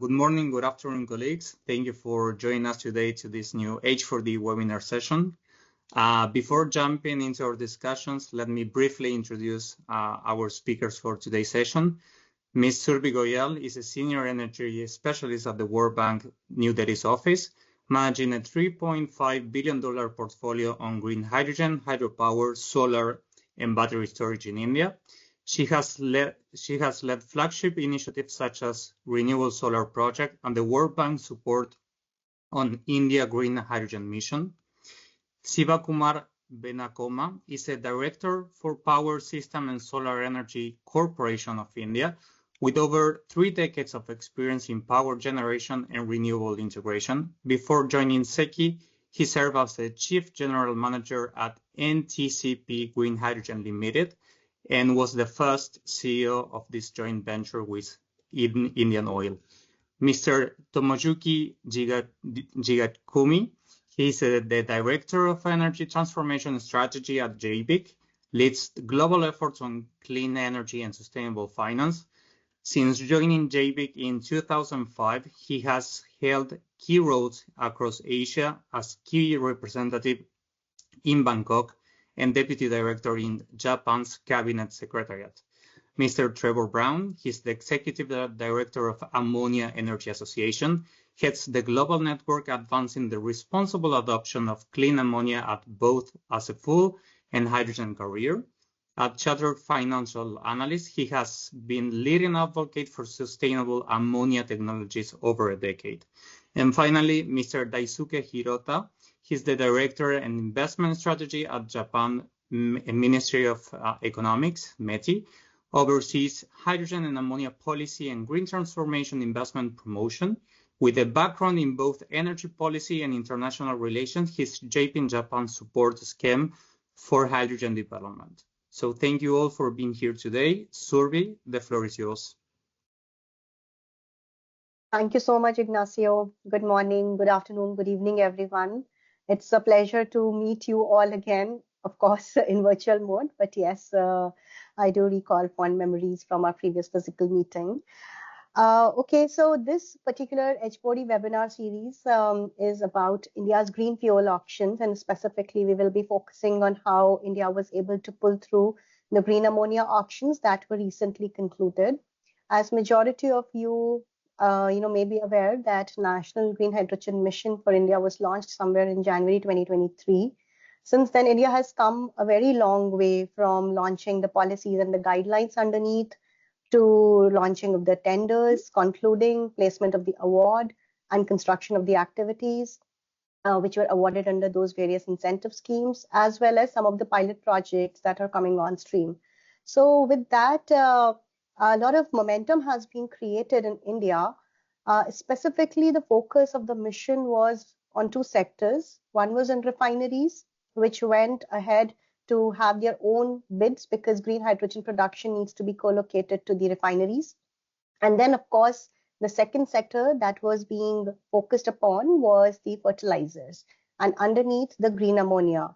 Good morning, good afternoon, colleagues. Thank you for joining us today to this new H4D webinar session. Before jumping into our discussions, let me briefly introduce our speakers for today's session. Ms. Surbi Goyal is a senior energy specialist at the World Bank New Delhi's office, managing a $3.5 billion portfolio on green hydrogen, hydropower, solar, and battery storage in India. She has led flagship initiatives such as Renewable Solar Project and the World Bank support on India Green Hydrogen Mission. Sivakumar Benakoma is a director for Power System and Solar Energy Corporation of India, with over 3 decades of experience in power generation and renewable integration. Before joining SECI, he served as the Chief General Manager at NTCP Green Hydrogen Limited, and was the first CEO of this joint venture with Indian Oil. Mr. Tomoyuki Jigatkumi, he is the Director of Energy Transformation Strategy at JBIC, leads global efforts on clean energy and sustainable finance. Since joining JBIC in 2005, he has held key roles across Asia as key representative in Bangkok and Deputy Director in Japan's Cabinet Secretariat. Mr. Trevor Brown, he's the Executive Director of Ammonia Energy Association, heads the global network advancing the responsible adoption of clean ammonia at both as a fuel and hydrogen carrier. A chartered financial analyst, he has been leading advocate for sustainable ammonia technologies over a decade. And finally, Mr. Daisuke Hirota, he's the Director and Investment Strategy at Japan Ministry of Economics, METI, oversees hydrogen and ammonia policy and green transformation investment promotion. With a background in both energy policy and international relations, his JP Japan support scheme for hydrogen development. So thank you all for being here today. Surbi, the floor is yours. Thank you so much, Ignacio. Good morning, good afternoon, good evening, everyone. It's a pleasure to meet you all again, of course, in virtual mode. But yes, I do recall fond memories from our previous physical meeting. Okay, so this particular H4D webinar series is about India's green fuel auctions, and specifically we will be focusing on how India was able to pull through the green ammonia auctions that were recently concluded. As majority of you may be aware that National Green Hydrogen Mission for India was launched somewhere in January 2023. Since then, India has come a very long way from launching the policies and the guidelines underneath to launching of the tenders, concluding placement of the award and construction of the activities which were awarded under those various incentive schemes, as well as some of the pilot projects that are coming on stream. So with that, a lot of momentum has been created in India. Specifically, the focus of the mission was on 2 sectors. One was in refineries, which went ahead to have their own bids because green hydrogen production needs to be co-located to the refineries. And then, of course, the second sector that was being focused upon was the fertilizers, and underneath the green ammonia.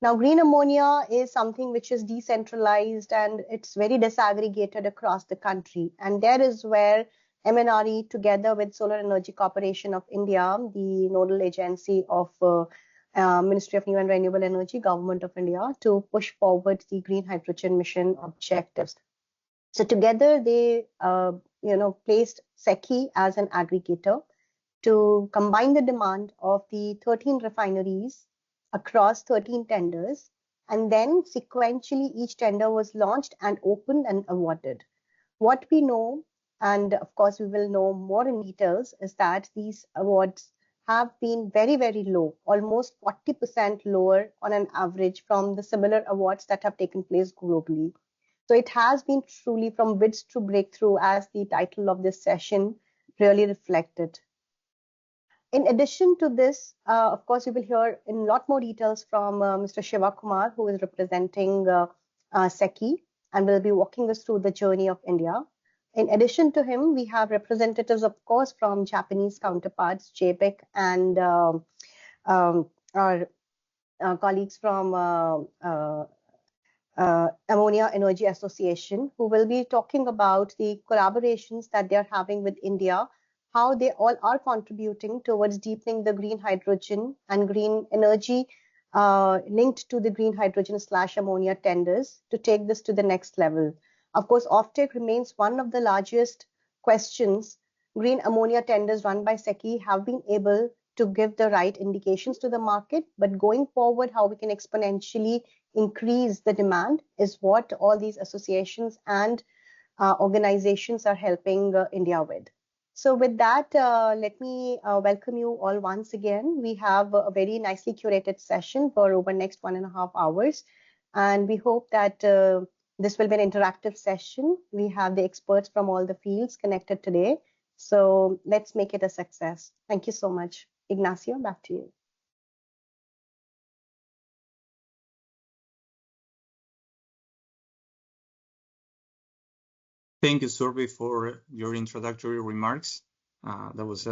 Now, green ammonia is something which is decentralized and it's very disaggregated across the country. And there is where MNRE, together with Solar Energy Corporation of India, the nodal agency of Ministry of New and Renewable Energy, Government of India, to push forward the green hydrogen mission objectives. So together they, placed SECI as an aggregator to combine the demand of the 13 refineries across 13 tenders, and then sequentially each tender was launched and opened and awarded. What we know, and of course we will know more in details, is that these awards have been very, very low, almost 40% lower on an average from the similar awards that have taken place globally. So it has been truly from bids to breakthrough, as the title of this session really reflected. In addition to this, of course, we will hear in a lot more details from Mr. Sivakumar, who is representing SECI and will be walking us through the journey of India. In addition to him, we have representatives, of course, from Japanese counterparts, JBIC, and our colleagues from Ammonia Energy Association, who will be talking about the collaborations that they are having with India, how they all are contributing towards deepening the green hydrogen and green energy linked to the green hydrogen / ammonia tenders to take this to the next level. Of course, offtake remains one of the largest questions. Green ammonia tenders run by SECI have been able to give the right indications to the market, but going forward, how we can exponentially increase the demand is what all these associations and organizations are helping India with. So with that, let me welcome you all once again. We have a very nicely curated session for over next 1.5 hours. And we hope that this will be an interactive session. We have the experts from all the fields connected today. So let's make it a success. Thank you so much. Ignacio, back to you. Thank you, Surbi, for your introductory remarks. That was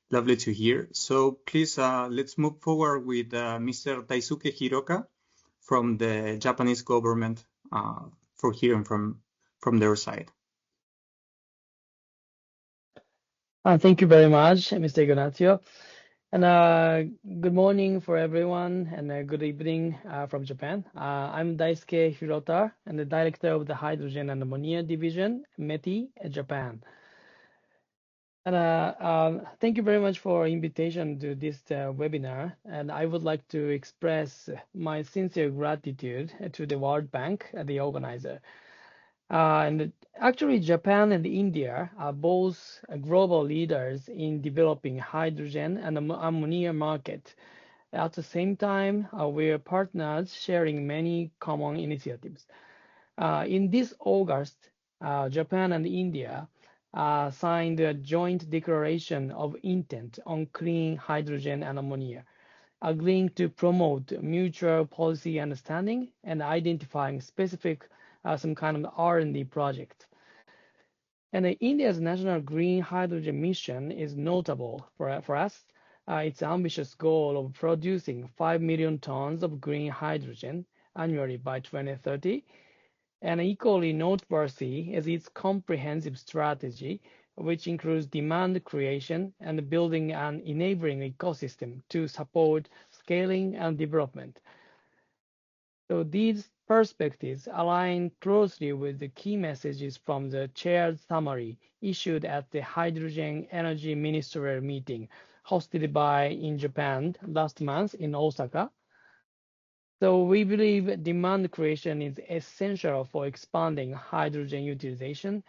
lovely to hear. So please, let's move forward with Mr. Daisuke Hiroka from the Japanese government for hearing from their side. Thank you very much, Mr. Ignacio. And good morning for everyone, and good evening from Japan. I'm Daisuke Hirota, and the director of the Hydrogen and Ammonia Division, METI, Japan. And thank you very much for invitation to this webinar. And I would like to express my sincere gratitude to the World Bank, the organizer. And actually, Japan and India are both global leaders in developing hydrogen and ammonia market. At the same time, we're partners sharing many common initiatives. In this August, Japan and India signed a joint declaration of intent on clean hydrogen and ammonia, agreeing to promote mutual policy understanding and identifying specific some kind of R&D project. And India's national green hydrogen mission is notable for us. Its ambitious goal of producing 5 million tons of green hydrogen annually by 2030. And equally noteworthy is its comprehensive strategy, which includes demand creation and building an enabling ecosystem to support scaling and development. So these perspectives align closely with the key messages from the chair's summary issued at the Hydrogen Energy Ministerial meeting hosted in Japan last month in Osaka. So we believe demand creation is essential for expanding hydrogen utilization.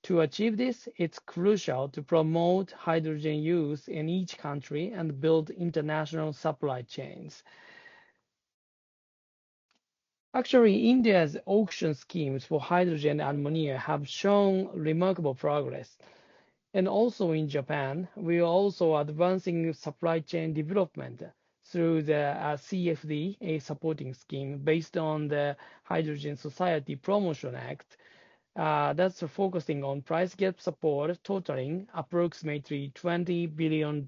To achieve this, it's crucial to promote hydrogen use in each country and build international supply chains. Actually, India's auction schemes for hydrogen and ammonia have shown remarkable progress. And also in Japan, we are also advancing supply chain development through the CFD, a supporting scheme based on the Hydrogen Society Promotion Act. That's focusing on price gap support totaling approximately $20 billion.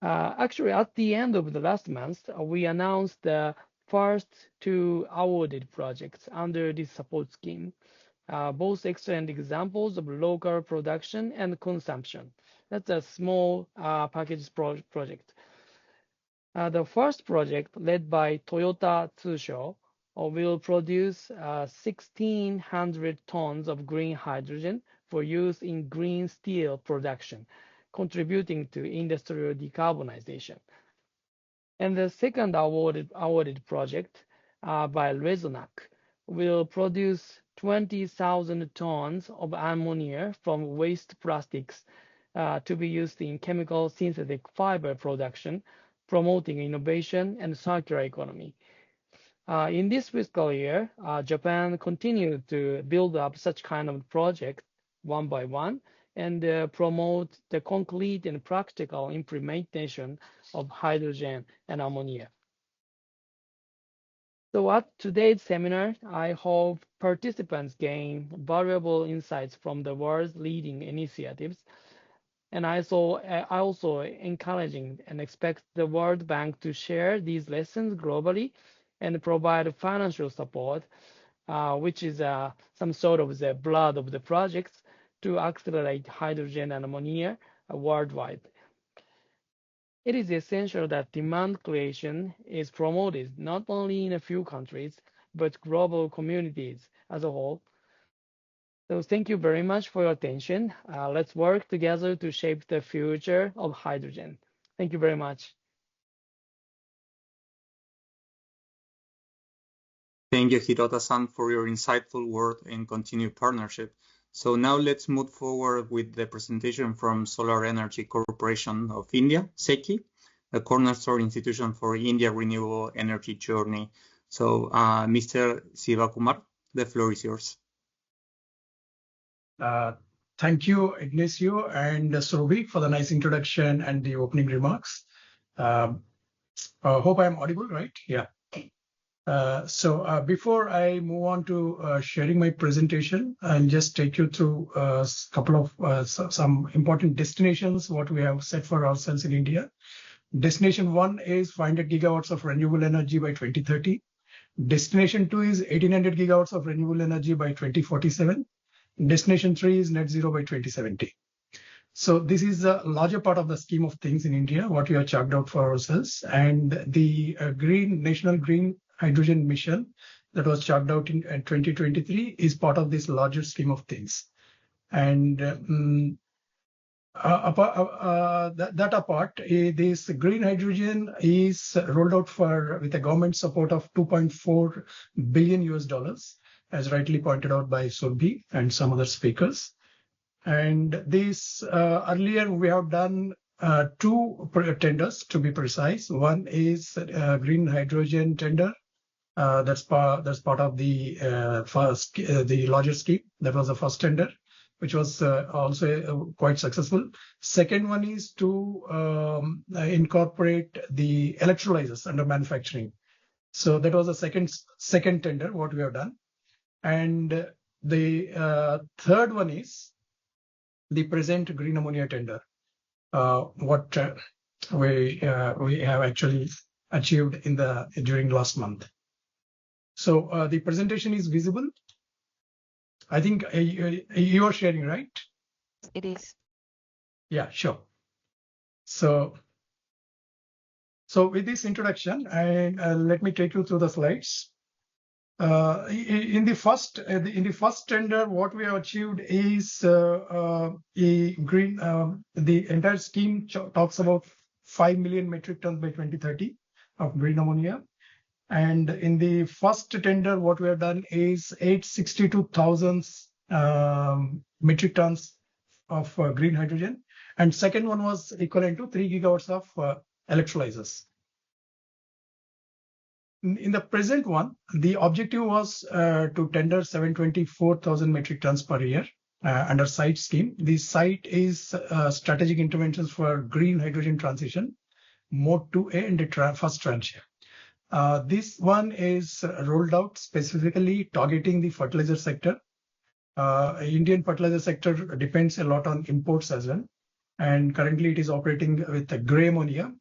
Actually, at the end of the last month, we announced the first 2 awarded projects under this support scheme, both excellent examples of local production and consumption. That's a small package project. The first project, led by Toyota Tsusho, will produce 1,600 tons of green hydrogen for use in green steel production, contributing to industrial decarbonization. And the second awarded project by Resonac will produce 20,000 tons of ammonia from waste plastics to be used in chemical synthetic fiber production, promoting innovation and circular economy. In this fiscal year, Japan continued to build up such kind of projects one by one and promote the concrete and practical implementation of hydrogen and ammonia. So at today's seminar, I hope participants gain valuable insights from the world's leading initiatives. And I also encouraging and expect the World Bank to share these lessons globally and provide financial support, which is some sort of the blood of the projects, to accelerate hydrogen and ammonia worldwide. It is essential that demand creation is promoted not only in a few countries, but global communities as a whole. So thank you very much for your attention. Let's work together to shape the future of hydrogen. Thank you very much. Thank you, Hirota-san, for your insightful work and continued partnership. So now let's move forward with the presentation from Solar Energy Corporation of India, SECI, the cornerstone institution for India renewable energy journey. So Mr. Sivakumar, the floor is yours. Thank you, Ignacio and Surabhi, for the nice introduction and the opening remarks. Hope I'm audible, right? Yeah. So before I move on to sharing my presentation, I'll just take you through a couple of some important destinations, what we have set for ourselves in India. Destination 1 is 500 gigawatts of renewable energy by 2030. Destination 2 is 1800 gigawatts of renewable energy by 2047. Destination 3 is net zero by 2070. So this is a larger part of the scheme of things in India, what we have chalked out for ourselves. And the National Green Hydrogen Mission that was chalked out in 2023 is part of this larger scheme of things. And that apart, this green hydrogen is rolled out with a government support of $2.4 billion, as rightly pointed out by Surabhi and some other speakers. And this earlier we have done two tenders, to be precise. One is green hydrogen tender. That's part of the the larger scheme. That was the first tender, which was also quite successful. Second one is to incorporate the electrolyzers under manufacturing. So that was the second tender what we have done. And the third one is the present green ammonia tender, what we have actually achieved during last month. So the presentation is visible. I think you are sharing, right? It is. Yeah, sure. So with this introduction, let me take you through the slides. In the first tender, what we have achieved is the entire scheme talks about 5 million metric tons by 2030 of green ammonia. And in the first tender, what we have done is 862,000 metric tons of green hydrogen. And second one was equivalent to 3 gigawatts of electrolyzers. In the present one, the objective was to tender 724,000 metric tons per year under SITE scheme. The SITE is strategic interventions for green hydrogen transition, mode 2A and the first tranche. This one is rolled out specifically targeting the fertilizer sector. Indian fertilizer sector depends a lot on imports as well. And currently it is operating with a gray ammonia.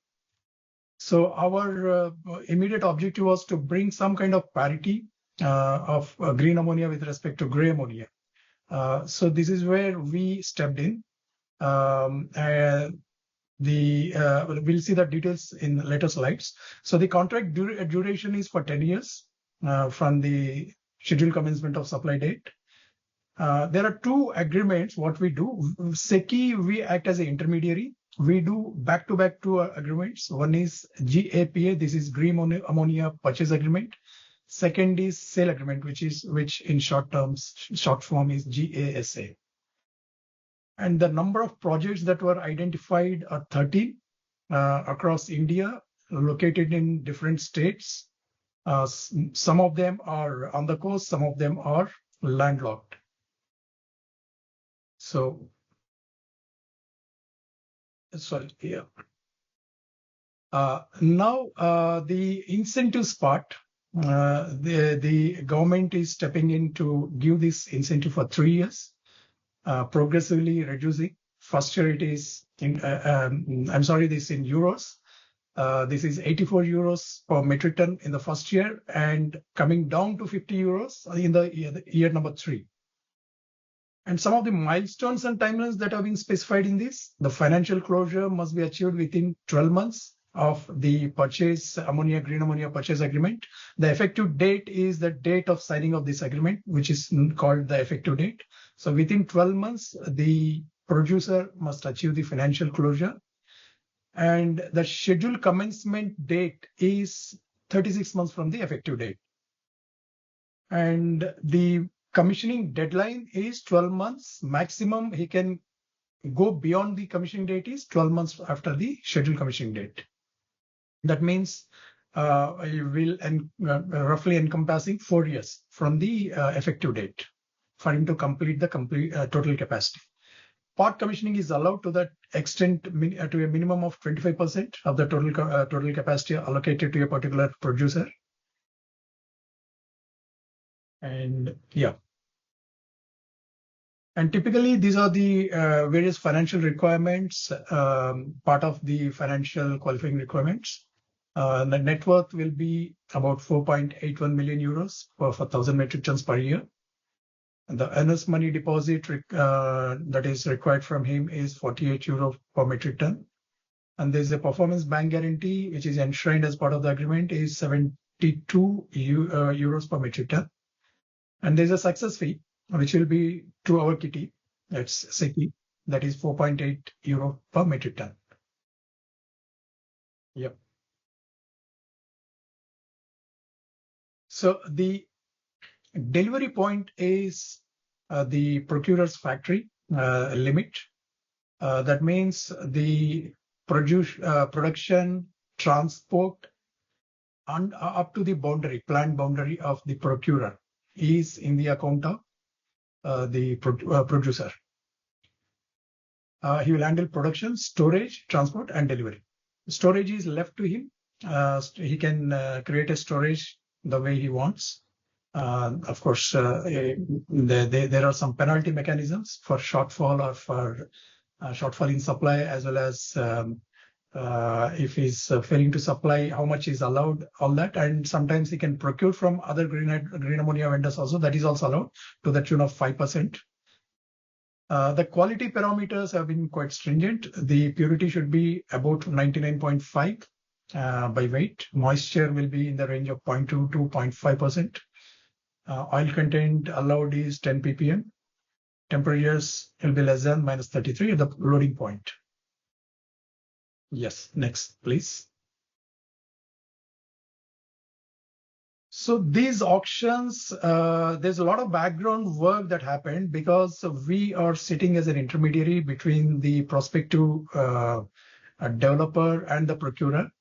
So our immediate objective was to bring some kind of parity of green ammonia with respect to gray ammonia. So this is where we stepped in. We'll see the details in later slides. So the contract duration is for 10 years from the scheduled commencement of supply date. There are two agreements. What we do, SECI, we act as an intermediary. We do back-to-back two agreements. One is GAPA, this is Green Ammonia Purchase Agreement. Second is Sale Agreement, which in short form is GASA. And the number of projects that were identified are 13 across India, located in different states. Some of them are on the coast, some of them are landlocked. So, sorry, yeah. Now, the incentives part, the government is stepping in to give this incentive for 3 years, progressively reducing. First year it is this in euros. This is 84 euros per metric ton in the first year and coming down to 50 euros in the year number 3. And some of the milestones and timelines that have been specified in this, the financial closure must be achieved within 12 months of the purchase green ammonia purchase agreement. The effective date is the date of signing of this agreement, which is called the effective date. So within 12 months, the producer must achieve the financial closure. And the scheduled commencement date is 36 months from the effective date. And the commissioning deadline is 12 months. Maximum he can go beyond the commissioning date is 12 months after the scheduled commissioning date. That means it will roughly encompassing 4 years from the effective date for him to complete the total capacity. Part commissioning is allowed to that extent to a minimum of 25% of the total capacity allocated to a particular producer. And yeah. And typically, these are the various financial requirements, part of the financial qualifying requirements. The net worth will be about 4.81 million euros for 1,000 metric tons per year. And the earnest money deposit that is required from him is 48 euro per metric ton. And there's a performance bank guarantee, which is enshrined as part of the agreement, is 72 euros per metric ton. And there's a success fee, which will be to our kitty, that's SECI, that is 4.8 euro per metric ton. Yep. So the delivery point is the procurer's factory limit. That means the production, transport, and up to the boundary, planned boundary of the procurer is in the account of the producer. He will handle production, storage, transport, and delivery. Storage is left to him. He can create a storage the way he wants. Of course, there are some penalty mechanisms for shortfall or for shortfall in supply, as well as if he's failing to supply, how much is allowed, all that. And sometimes he can procure from other green ammonia vendors also. That is also allowed to the tune of 5%. The quality parameters have been quite stringent. The purity should be about 99.5 by weight. Moisture will be in the range of 0.2 to 0.5%. Oil content allowed is 10 ppm. Temperatures will be less than -33 at the loading point. Yes, next, please. So these auctions, there's a lot of background work that happened because we are sitting as an intermediary between the prospective developer and the procurer.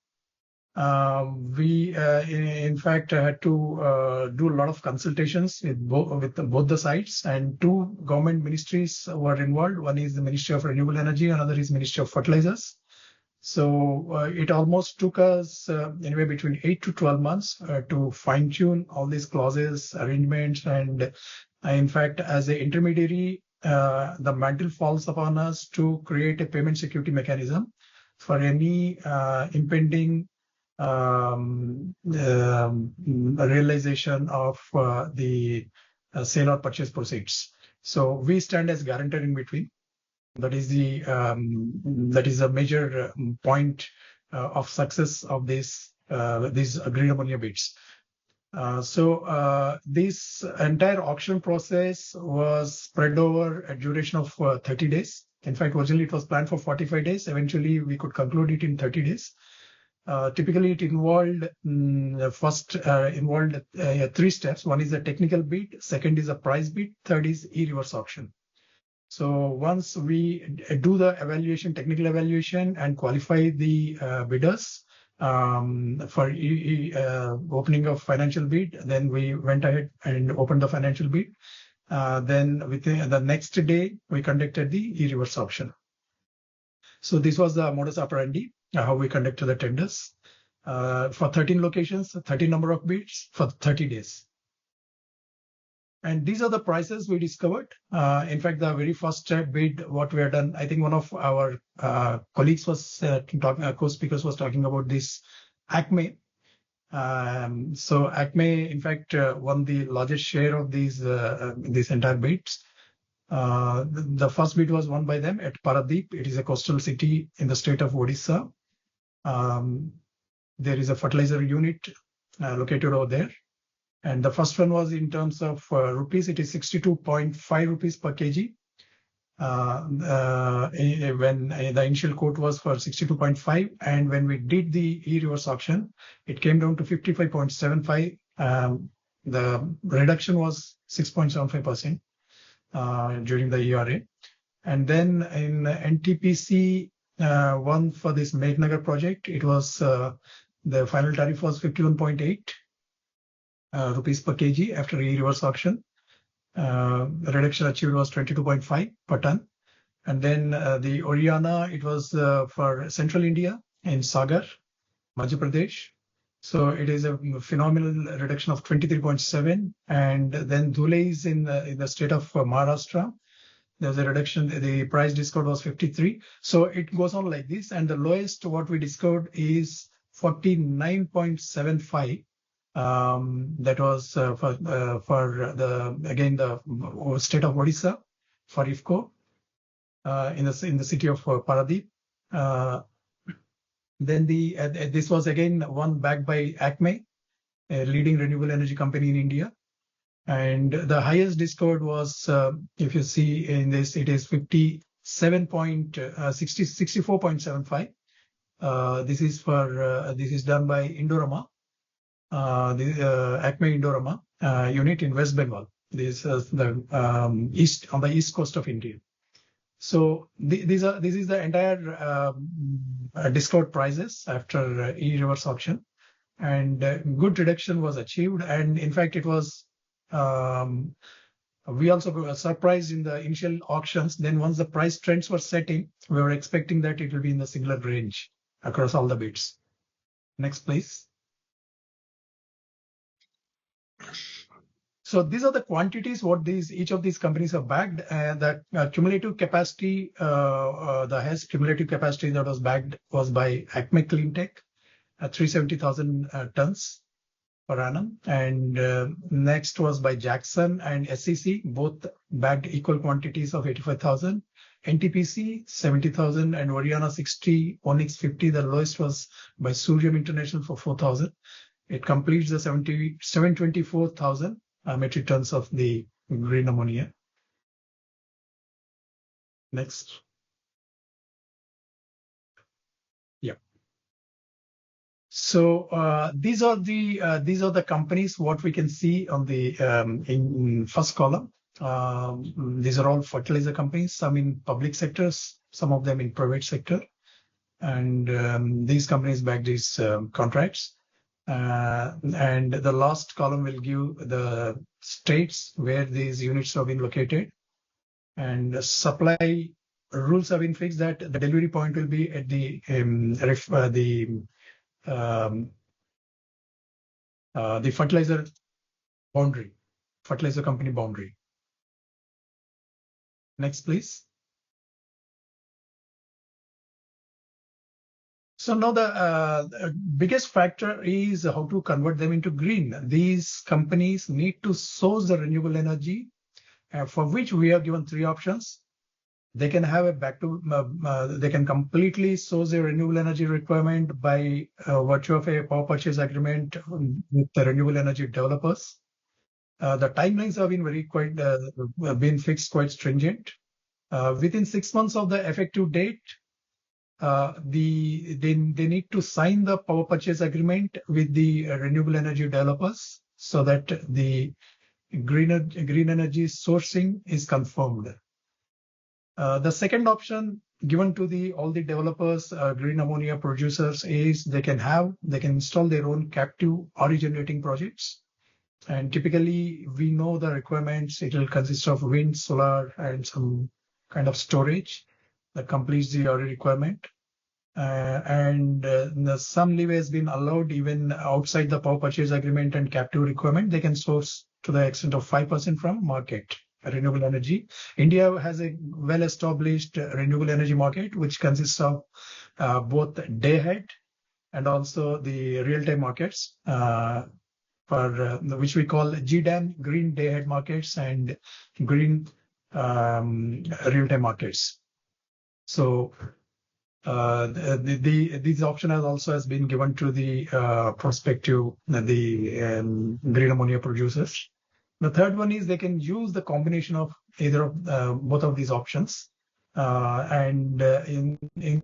We, in fact, had to do a lot of consultations with both the sides, and two government ministries were involved. One is the Ministry of Renewable Energy, another is Ministry of Fertilizers. So it almost took us anywhere between 8 to 12 months to fine tune all these clauses, arrangements, and in fact, as an intermediary, the mantle falls upon us to create a payment security mechanism for any impending realization of the sale or purchase proceeds. So we stand as guarantor in between. That is a major point of success of these green ammonia bids. So this entire auction process was spread over a duration of 30 days. In fact, originally it was planned for 45 days. Eventually, we could conclude it in 30 days. Typically, it involved three steps. One is a technical bid, second is a price bid, third is e-reverse auction. So once we do the technical evaluation, and qualify the bidders for opening of financial bid, then we went ahead and opened the financial bid. Then within the next day, we conducted the e-reverse auction. So this was the modus operandi, how we conducted the tenders for 13 locations, 30 number of bids for 30 days. And these are the prices we discovered. In fact, the very first bid, what we had done, I think one of our colleagues was co-speakers was talking about this ACME. So ACME, in fact, won the largest share of these entire bids. The first bid was won by them at Paradip. It is a coastal city in the state of Odisha. There is a fertilizer unit located over there. And the first one was in terms of rupees, it is 62.5 rupees per kg. When the initial quote was for 62.5, and when we did the e-reverse auction, it came down to 55.75. The reduction was 6.75% during the ERA. And then in NTPC one for this Megnagar project, it was the final tariff was 51.8 rupees per kg after e-reverse auction. The reduction achieved was 22.5 per ton. And then the Oriana, it was for central India in Sagar, Madhya Pradesh. So it is a phenomenal reduction of 23.7. And then Dhule is in the state of Maharashtra. There's a reduction. The price discount was 53. So it goes on like this. And the lowest what we discovered is 49.75. That was for the state of Odisha for IFCO in the city of Paradip. Then this was again one backed by ACME, a leading renewable energy company in India. And the highest discount was, if you see in this, it is 64.75. This is for this is done by Indorama. The ACME Indorama unit in West Bengal. This is the on the east coast of India. So this is the entire discount prices after e-reverse auction, and good reduction was achieved. And in fact, it was we also were surprised in the initial auctions. Then once the price trends were setting, we were expecting that it will be in the similar range across all the bids. Next, please. So these are the quantities what each of these companies have bagged. That cumulative capacity, the highest cumulative capacity that was bagged was by Acme Cleantech, 370,000 tons per annum. And next was by Jackson and SECI, both bagged equal quantities of 85,000. NTPC 70,000 and Oriana 60, Onyx 50. The lowest was by Suryam International for 4,000. It completes the 724,000 metric tons of the green ammonia. Next. Yeah. So these are the companies what we can see on the in first column. These are all fertilizer companies, some in public sectors, some of them in private sector, and these companies back these contracts. And the last column will give the states where these units have been located, and supply rules have been fixed that the delivery point will be at the fertilizer boundary, fertilizer company boundary. Next, please. So now the biggest factor is how to convert them into green. These companies need to source the renewable energy, for which we have given three options. They can have they can completely source their renewable energy requirement by virtue of a power purchase agreement with the renewable energy developers. The timelines have been been fixed quite stringent. Within 6 months of the effective date, they need to sign the power purchase agreement with the renewable energy developers so that the green energy sourcing is confirmed. The second option given to all the developers, green ammonia producers, is they can install their own captive RE generating projects. And typically we know the requirements. It will consist of wind, solar, and some kind of storage that completes the RE requirement. And some leeway has been allowed even outside the power purchase agreement and captive requirement. They can source to the extent of 5% from market renewable energy. India has a well-established renewable energy market, which consists of both day ahead and also the real-time markets, which we call GDAM, green day ahead markets, and green real-time markets. So this option has been given to the prospective green ammonia producers. The third one is they can use the combination of either of both of these options. In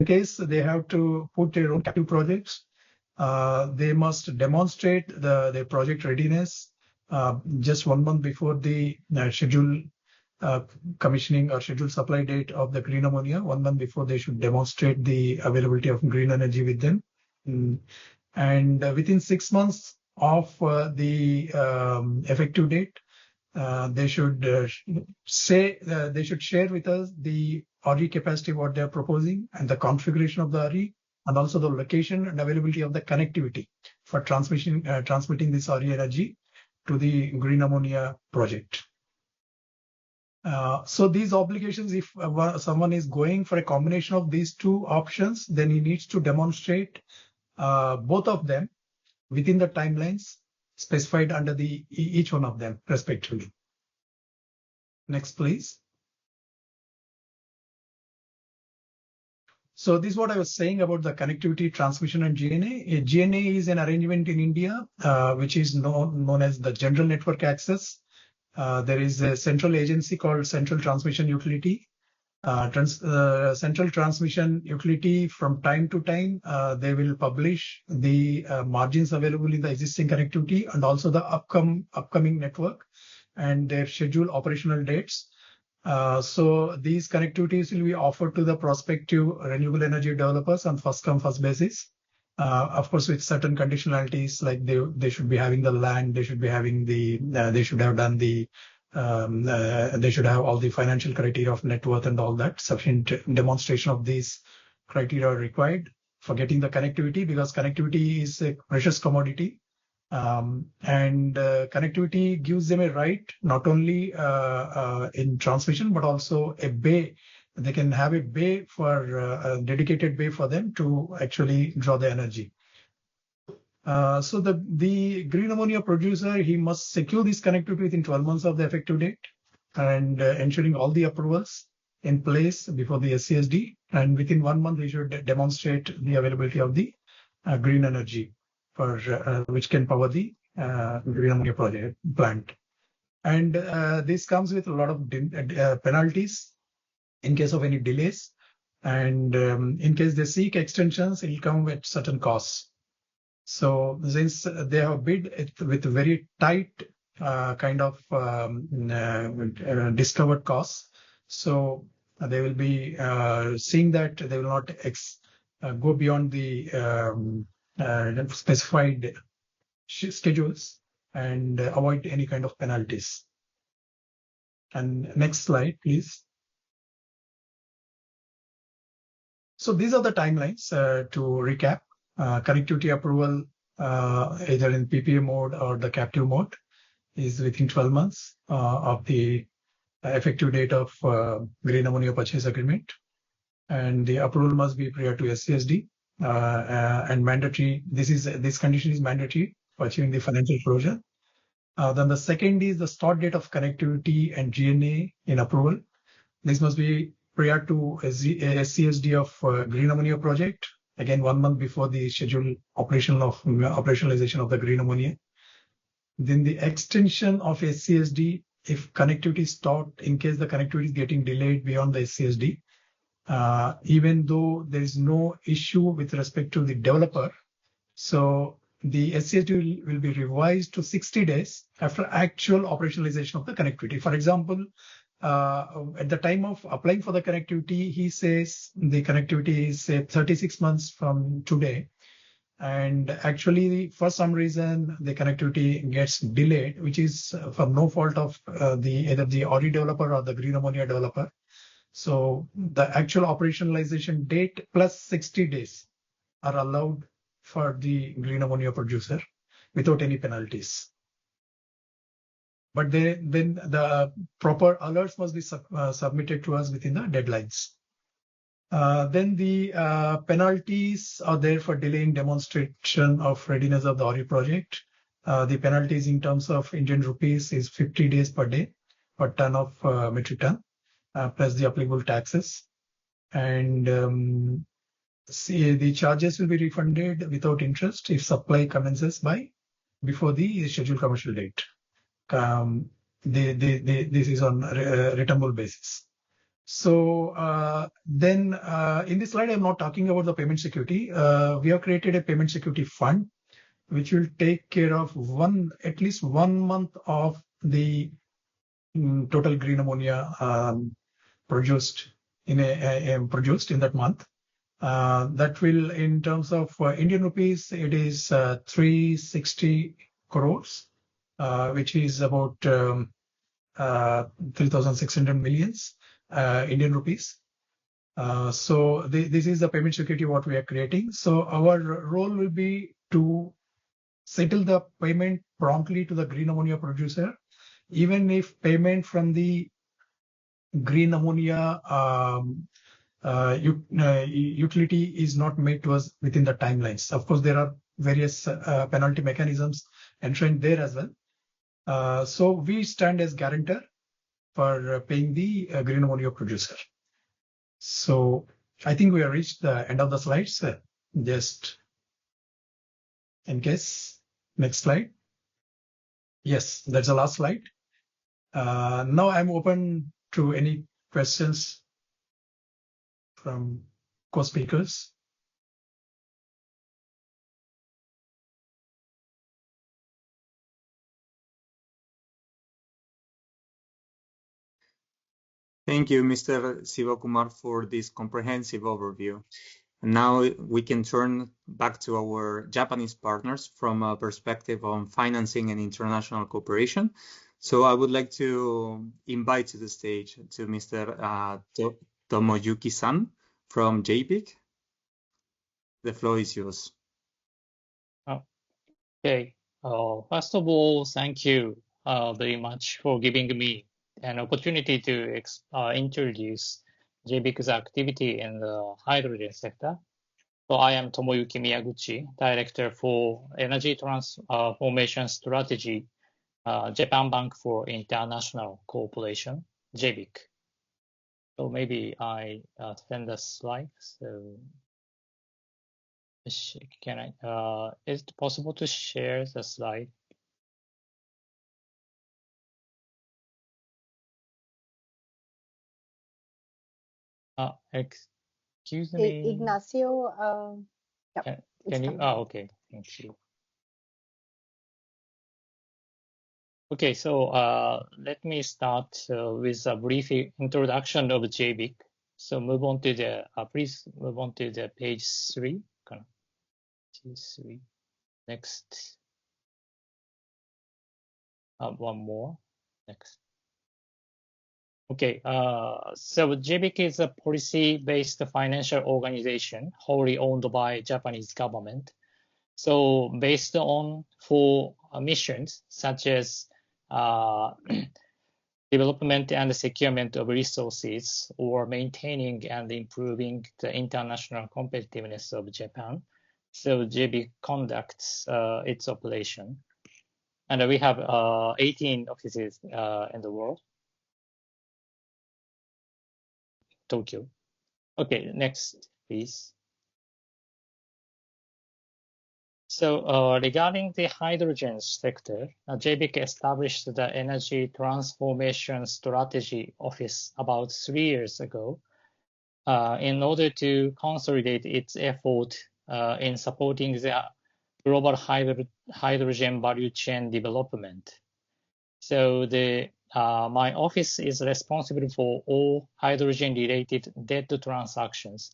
case they have to put their own captive projects, they must demonstrate their project readiness just 1 month before the scheduled commissioning or scheduled supply date of the green ammonia. 1 month before, they should demonstrate the availability of green energy with them. And within 6 months of the effective date, they should share with us the RE capacity, what they are proposing, and the configuration of the RE, and also the location and availability of the connectivity for transmitting this RE energy to the green ammonia project. So these obligations, if someone is going for a combination of these two options, then he needs to demonstrate both of them within the timelines specified under each one of them respectively. Next, please. So this is what I was saying about the connectivity, transmission, and GNA. GNA is an arrangement in India, which is known as the General Network Access. There is a central agency called Central Transmission Utility. Central Transmission Utility, from time to time, they will publish the margins available in the existing connectivity and also the upcoming network and their scheduled operational dates. So these connectivities will be offered to the prospective renewable energy developers on first come first basis. Of course, with certain conditionalities, like they should be having the land, they should be having they should have done the they should have all the financial criteria of net worth and all that. Sufficient demonstration of these criteria are required for getting the connectivity, because connectivity is a precious commodity. Connectivity gives them a right not only in transmission but also a bay. They can have a bay for a dedicated bay for them to actually draw the energy. So the green ammonia producer, he must secure this connectivity within 12 months of the effective date and ensuring all the approvals in place before the SCSD. And within 1 month, he should demonstrate the availability of the green energy for which can power the green ammonia project plant. And this comes with a lot of penalties in case of any delays. And in case they seek extensions, it will come with certain costs. So since they have bid with very tight kind of discovered costs, so they will be seeing that they will not go beyond the specified schedules and avoid any kind of penalties. And next slide, please. So these are the timelines to recap. Connectivity approval, either in PPA mode or the captive mode, is within 12 months of the effective date of green ammonia purchase agreement. And the approval must be prior to SCSD and mandatory. This condition is mandatory for achieving the financial closure. Then the second is the start date of connectivity and GNA in approval. This must be prior to SCSD of green ammonia project. Again, 1 month before the scheduled operationalization of the green ammonia. Then the extension of SCSD, if connectivity is stopped, in case the connectivity is getting delayed beyond the SCSD, even though there is no issue with respect to the developer, so the SCSD will be revised to 60 days after actual operationalization of the connectivity. For example, at the time of applying for the connectivity, he says the connectivity is 36 months from today. And actually, for some reason, the connectivity gets delayed, which is for no fault of either the RE developer or the green ammonia developer. So the actual operationalization date plus 60 days are allowed for the green ammonia producer without any penalties. But then the proper alerts must be submitted to us within the deadlines. Then the penalties are there for delaying demonstration of readiness of the RE project. The penalties in terms of Indian rupees is 50 days per day per ton of metric ton. plus the applicable taxes. And the charges will be refunded without interest if supply commences before the scheduled commercial date. This is on a returnable basis. So then in this slide, I'm not talking about the payment security. We have created a payment security fund, which will take care of at least 1 month of the total green ammonia produced in that month. That will, in terms of Indian rupees, it is 360 crores, which is about 3,600 millions Indian rupees. So this is the payment security what we are creating. So our role will be to settle the payment promptly to the green ammonia producer, even if payment from the green ammonia utility is not made to us within the timelines. Of course, there are various penalty mechanisms enshrined there as well. So we stand as guarantor for paying the green ammonia producer. So I think we have reached the end of the slides. Just in case, next slide. Yes, that's the last slide. Now I'm open to any questions from co-speakers. Thank you, Mr. Sivakumar, for this comprehensive overview. And now we can turn back to our Japanese partners from a perspective on financing and international cooperation. So I would like to invite to the stage to Mr. Tomoyuki-san from JBIC. The floor is yours. Okay. First of all, thank you very much for giving me an opportunity to introduce JBIC's activity in the hydrogen sector. So I am Tomoyuki Miyaguchi, Director for Energy Transformation Strategy, Japan Bank for International Cooperation, JBIC. So maybe I send the slide. So can I? Is it possible to share the slide? Excuse me. Ignacio, yeah, can you? Okay, thank you. Okay, so let me start with a brief introduction of JBIC. So move on to the please move on to the page 3. Page 3. Next. One more. Next. Okay, so JBIC is a policy-based financial organization wholly owned by Japanese government. So based on 4 missions such as development and securement of resources or maintaining and improving the international competitiveness of Japan. So JBIC conducts its operation. And we have 18 offices in the world. Tokyo. Okay, next, please. So regarding the hydrogen sector, JBIC established the Energy Transformation Strategy Office about 3 years ago in order to consolidate its effort in supporting the global hydrogen value chain development. So my office is responsible for all hydrogen-related debt transactions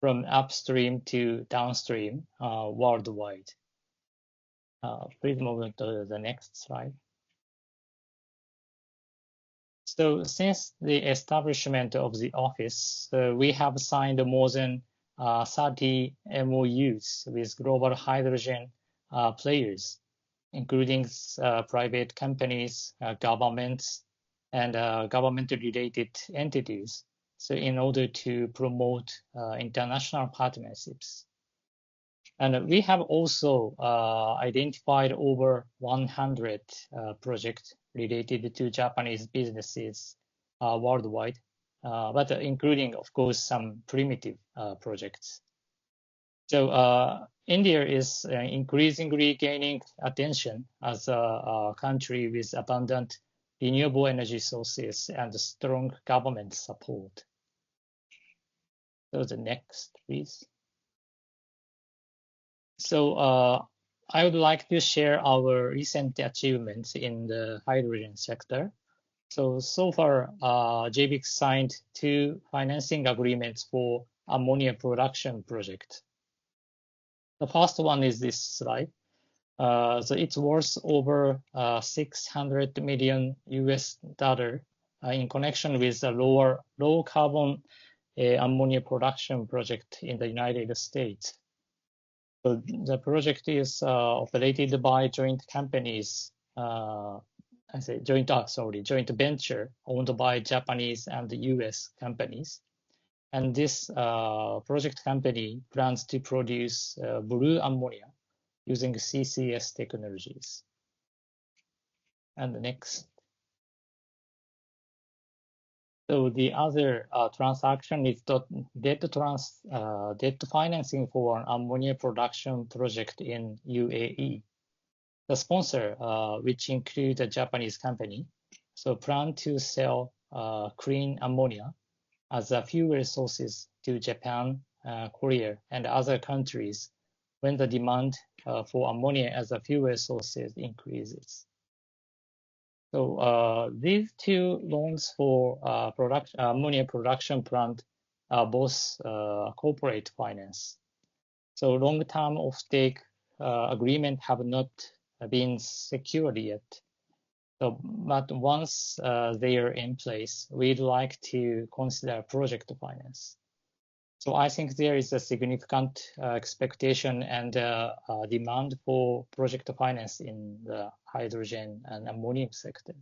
from upstream to downstream worldwide. Please move on to the next slide. So since the establishment of the office, we have signed more than 30 MOUs with global hydrogen players, including private companies, governments, and government-related entities. So in order to promote international partnerships. And we have also identified over 100 projects related to Japanese businesses worldwide but including, of course, some primitive projects. So India is increasingly gaining attention as a country with abundant renewable energy sources and strong government support. So the next, please. So I would like to share our recent achievements in the hydrogen sector. So far, JBIC signed 2 financing agreements for ammonia production project. The first one is this slide. So it's worth over $600 million in connection with a low carbon ammonia production project in the United States. So the project is operated by joint companies, joint venture owned by Japanese and US companies. And this project company plans to produce blue ammonia using CCS technologies. And the next. So the other transaction is debt financing for an ammonia production project in UAE. The sponsor, which includes a Japanese company, so plan to sell clean ammonia as a fuel sources to Japan, Korea, and other countries when the demand for ammonia as a fuel sources increases. So these 2 loans for ammonia production plant are both corporate finance. So long-term offtake agreement have not been secured yet. So, but once they are in place, we'd like to consider project finance. So I think there is a significant expectation and demand for project finance in the hydrogen and ammonium sector.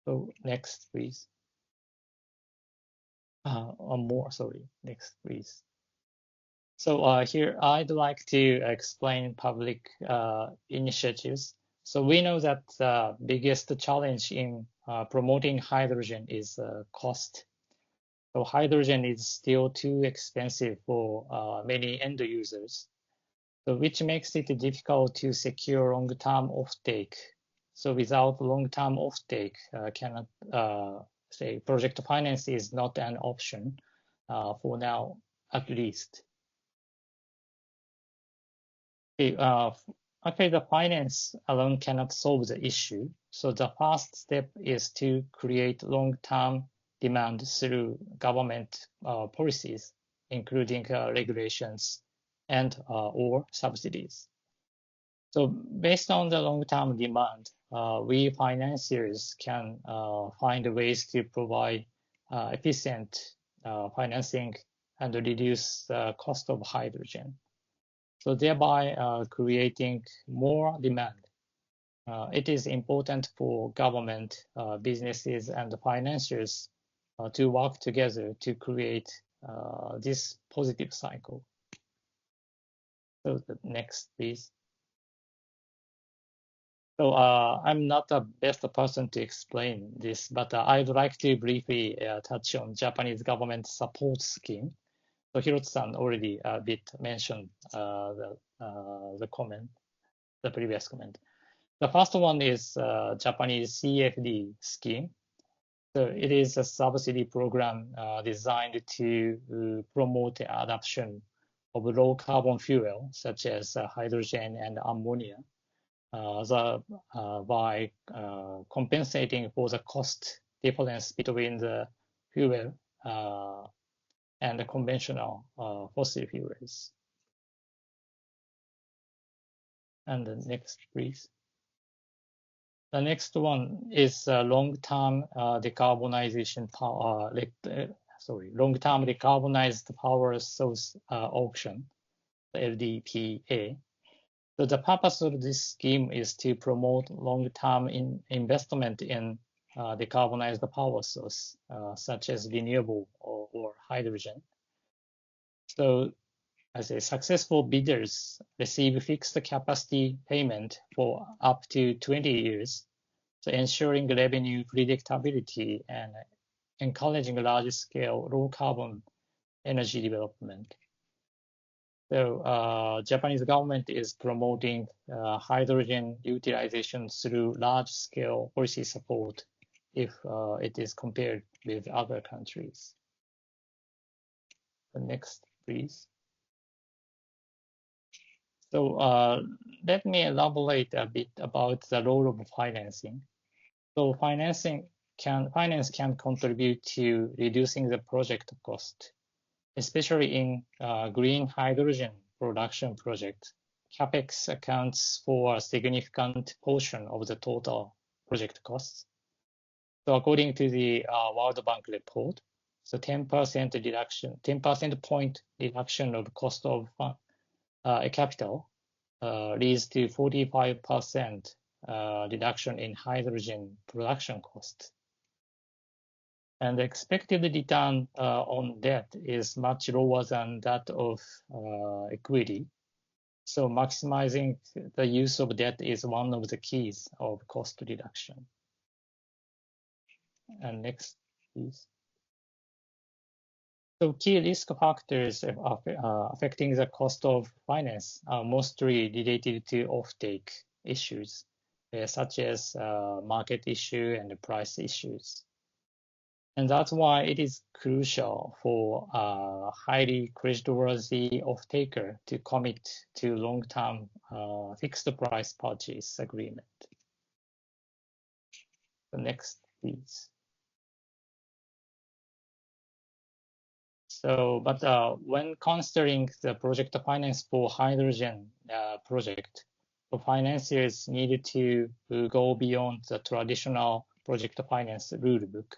So next, please. Next, please. So here I'd like to explain public initiatives. So we know that the biggest challenge in promoting hydrogen is cost. So hydrogen is still too expensive for many end users, so which makes it difficult to secure long-term offtake. So without long-term offtake, project finance is not an option for now, at least. Okay, the finance alone cannot solve the issue. So the first step is to create long-term demand through government policies, including regulations and or subsidies. So based on the long-term demand, we financiers can find ways to provide efficient financing and reduce the cost of hydrogen. So thereby creating more demand. It is important for government, businesses, and financiers to work together to create this positive cycle. So the next, please. So I'm not the best person to explain this, but I'd like to briefly touch on Japanese government support scheme. So Hirotsu-san already a bit mentioned the previous comment. The first one is Japanese CFD scheme. So it is a subsidy program designed to promote the adoption of low carbon fuel, such as hydrogen and ammonia, by compensating for the cost difference between the fuel and the conventional fossil fuels. And the next, please. The next one is long-term decarbonization power. Long-term decarbonized power source auction, the LDPA. So the purpose of this scheme is to promote long-term investment in decarbonized power source, such as renewable or hydrogen. So as a successful bidders receive fixed capacity payment for up to 20 years, so ensuring revenue predictability and encouraging large-scale low-carbon energy development. So Japanese government is promoting hydrogen utilization through large-scale policy support if it is compared with other countries. The next, please. So let me elaborate a bit about the role of financing. So finance can contribute to reducing the project cost, especially in green hydrogen production projects. CapEx accounts for a significant portion of the total project costs. So according to the World Bank report, so 10% reduction, 10% point reduction of cost of capital leads to 45% reduction in hydrogen production costs. And the expected return on debt is much lower than that of equity. So maximizing the use of debt is one of the keys of cost reduction. And next, please. So key risk factors affecting the cost of finance are mostly related to offtake issues, such as market issue and price issues. And that's why it is crucial for a highly creditworthy off-taker to commit to long-term fixed price purchase agreement. The next, please. So, but when considering the project finance for hydrogen project, the financiers needed to go beyond the traditional project finance rulebook.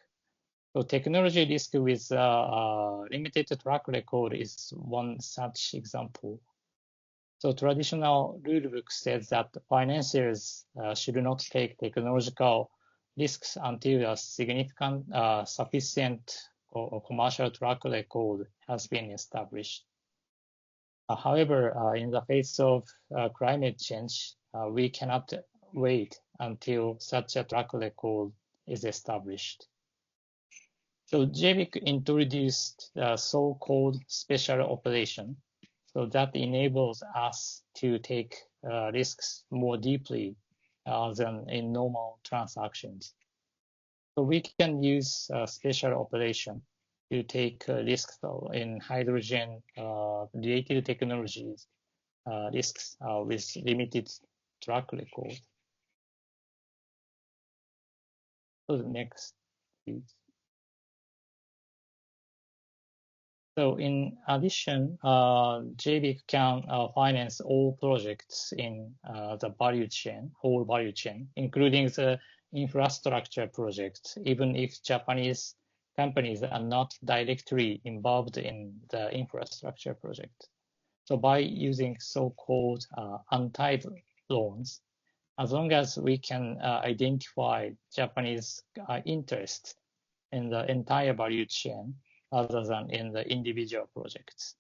So technology risk with limited track record is one such example. So traditional rulebook says that financiers should not take technological risks until a significant, sufficient or commercial track record has been established. However, in the face of climate change, we cannot wait until such a track record is established. So JBIC introduced the so-called special operation, so that enables us to take risks more deeply than in normal transactions. So we can use special operation to take risks in hydrogen related technologies, risks with limited track record. So the next, please. So in addition, JBIC can finance all projects in the value chain, whole value chain, including the infrastructure projects, even if Japanese companies are not directly involved in the infrastructure project. So by using so-called untied loans, as long as we can identify Japanese interest in the entire value chain, rather than in the individual projects.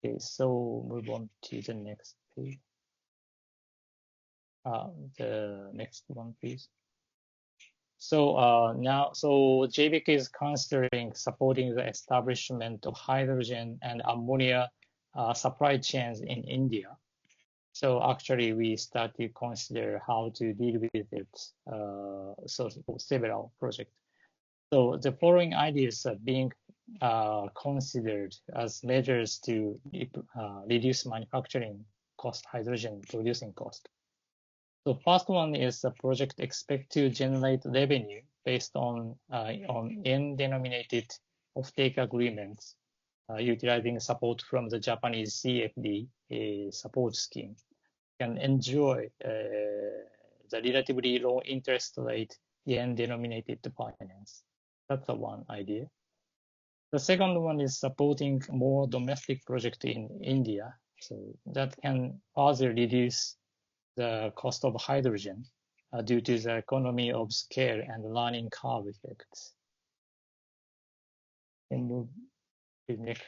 Okay, so move on to the next page. The next one, please. So now, so JBIC is considering supporting the establishment of hydrogen and ammonia supply chains in India. So actually, we start to consider how to deal with it. So several projects. So the following ideas are being considered as measures to reduce manufacturing cost, hydrogen producing cost. So first one is the project expect to generate revenue based on yen-denominated offtake agreements, utilizing support from the Japanese CFD support scheme, can enjoy the relatively low interest rate yen-denominated finance. That's the one idea. The second one is supporting more domestic projects in India. So that can further reduce the cost of hydrogen due to the economy of scale and learning curve effects. And move to next.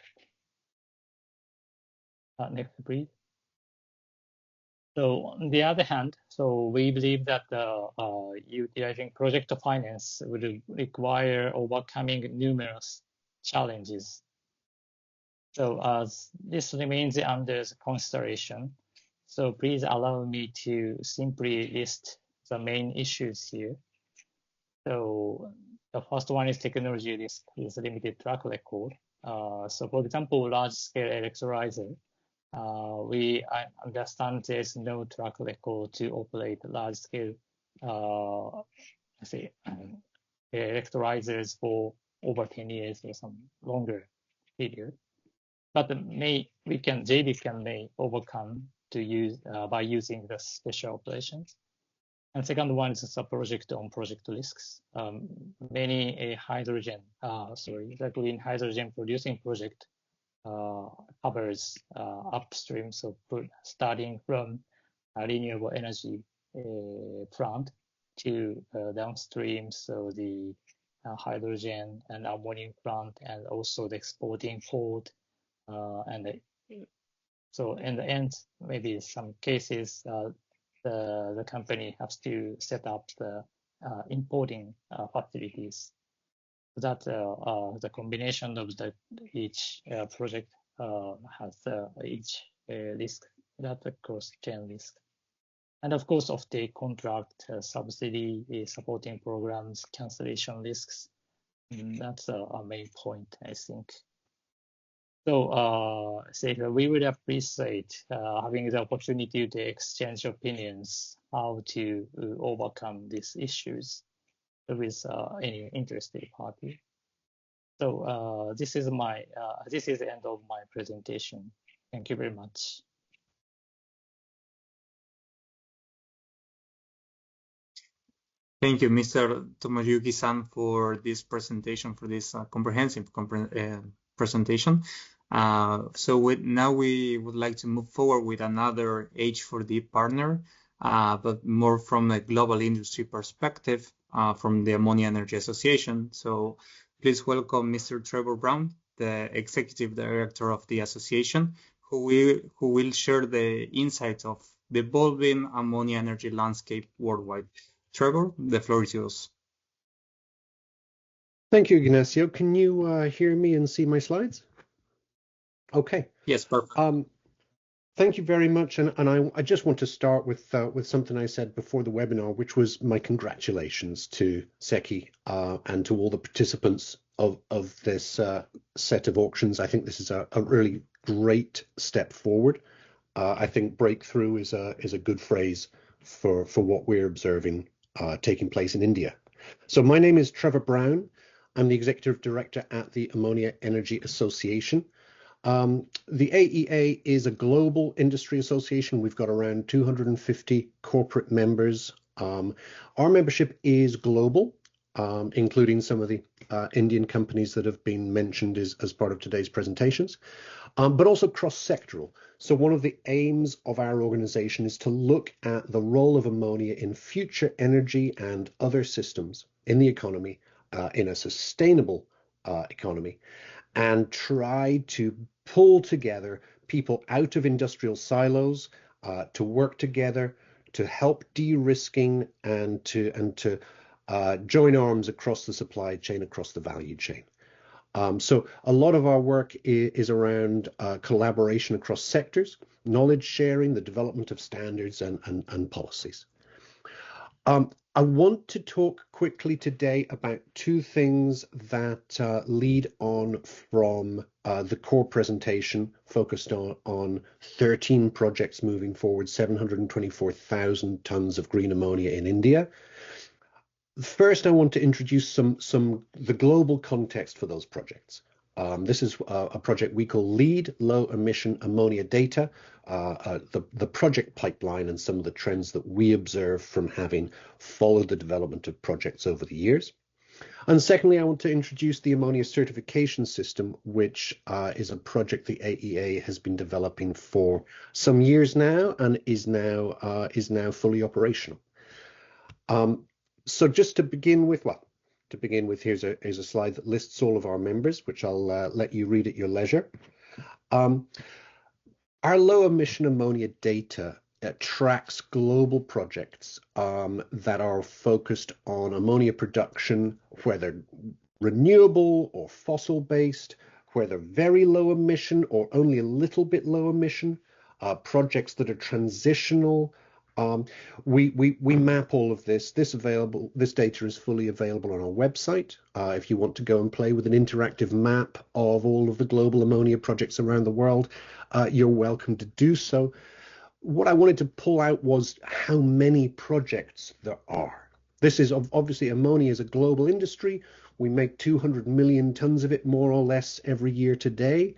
Next, please. So on the other hand, so we believe that utilizing project finance would require overcoming numerous challenges. So as this remains under consideration, so please allow me to simply list the main issues here. So the first one is technology risk is limited track record. So for example, large-scale electrolyzer, we understand there's no track record to operate large-scale, electrolyzers for over 10 years or some longer period. But JBIC may overcome to use by using the special operations. And second one is the project risks. Many the green hydrogen producing project covers upstream, so starting from a renewable energy plant to downstream, so the hydrogen and ammonia plant, and also the exporting port, so in the end, maybe some cases the company has to set up the importing facilities. That the combination of each project has each risk, that cross-chain risk. And of course, offtake contract, subsidy, supporting programs, cancellation risks. That's a main point, I think. So we would appreciate having the opportunity to exchange opinions how to overcome these issues with any interested party. So this is the end of my presentation. Thank you very much. Thank you, Mr. Tomoyuki-san, for this presentation, for this comprehensive presentation. Now we would like to move forward with another H4D partner, but more from a global industry perspective, from the Ammonia Energy Association. So please welcome Mr. Trevor Brown, the Executive Director of the association, who will share the insights of the evolving ammonia energy landscape worldwide. Trevor, the floor is yours. Thank you, Ignacio. Can you hear me and see my slides? Okay. Yes, perfect. Thank you very much. And I just want to start with something I said before the webinar, which was my congratulations to SECI and to all the participants of this set of auctions. I think this is a really great step forward. I think breakthrough is a good phrase for what we're observing taking place in India. So my name is Trevor Brown. I'm the Executive Director at the Ammonia Energy Association. The AEA is a global industry association. We've got around 250 corporate members. Our membership is global, including some of the Indian companies that have been mentioned as part of today's presentations, but also cross-sectoral. So one of the aims of our organization is to look at the role of ammonia in future energy and other systems in the economy, in a sustainable economy, and try to pull together people out of industrial silos to work together to help de-risking and to join arms across the supply chain, across the value chain. So a lot of our work is around collaboration across sectors, knowledge sharing, the development of standards and policies. I want to talk quickly today about two things that lead on from the core presentation focused on 13 projects moving forward, 724,000 tons of green ammonia in India. First, I want to introduce the global context for those projects. This is a project we call LEAD, Low Emission Ammonia Data, the project pipeline and some of the trends that we observe from having followed the development of projects over the years. And secondly, I want to introduce the ammonia certification system, which is a project the AEA has been developing for some years now and is now fully operational. So just to begin with, here's a slide that lists all of our members, which I'll let you read at your leisure. Our low emission ammonia data tracks global projects that are focused on ammonia production, whether renewable or fossil based, whether very low emission or only a little bit low emission, projects that are transitional. We map all of this. This data is fully available on our website. If you want to go and play with an interactive map of all of the global ammonia projects around the world, you're welcome to do so. What I wanted to pull out was how many projects there are. This is obviously, ammonia is a global industry. We make 200 million tons of it, more or less, every year today.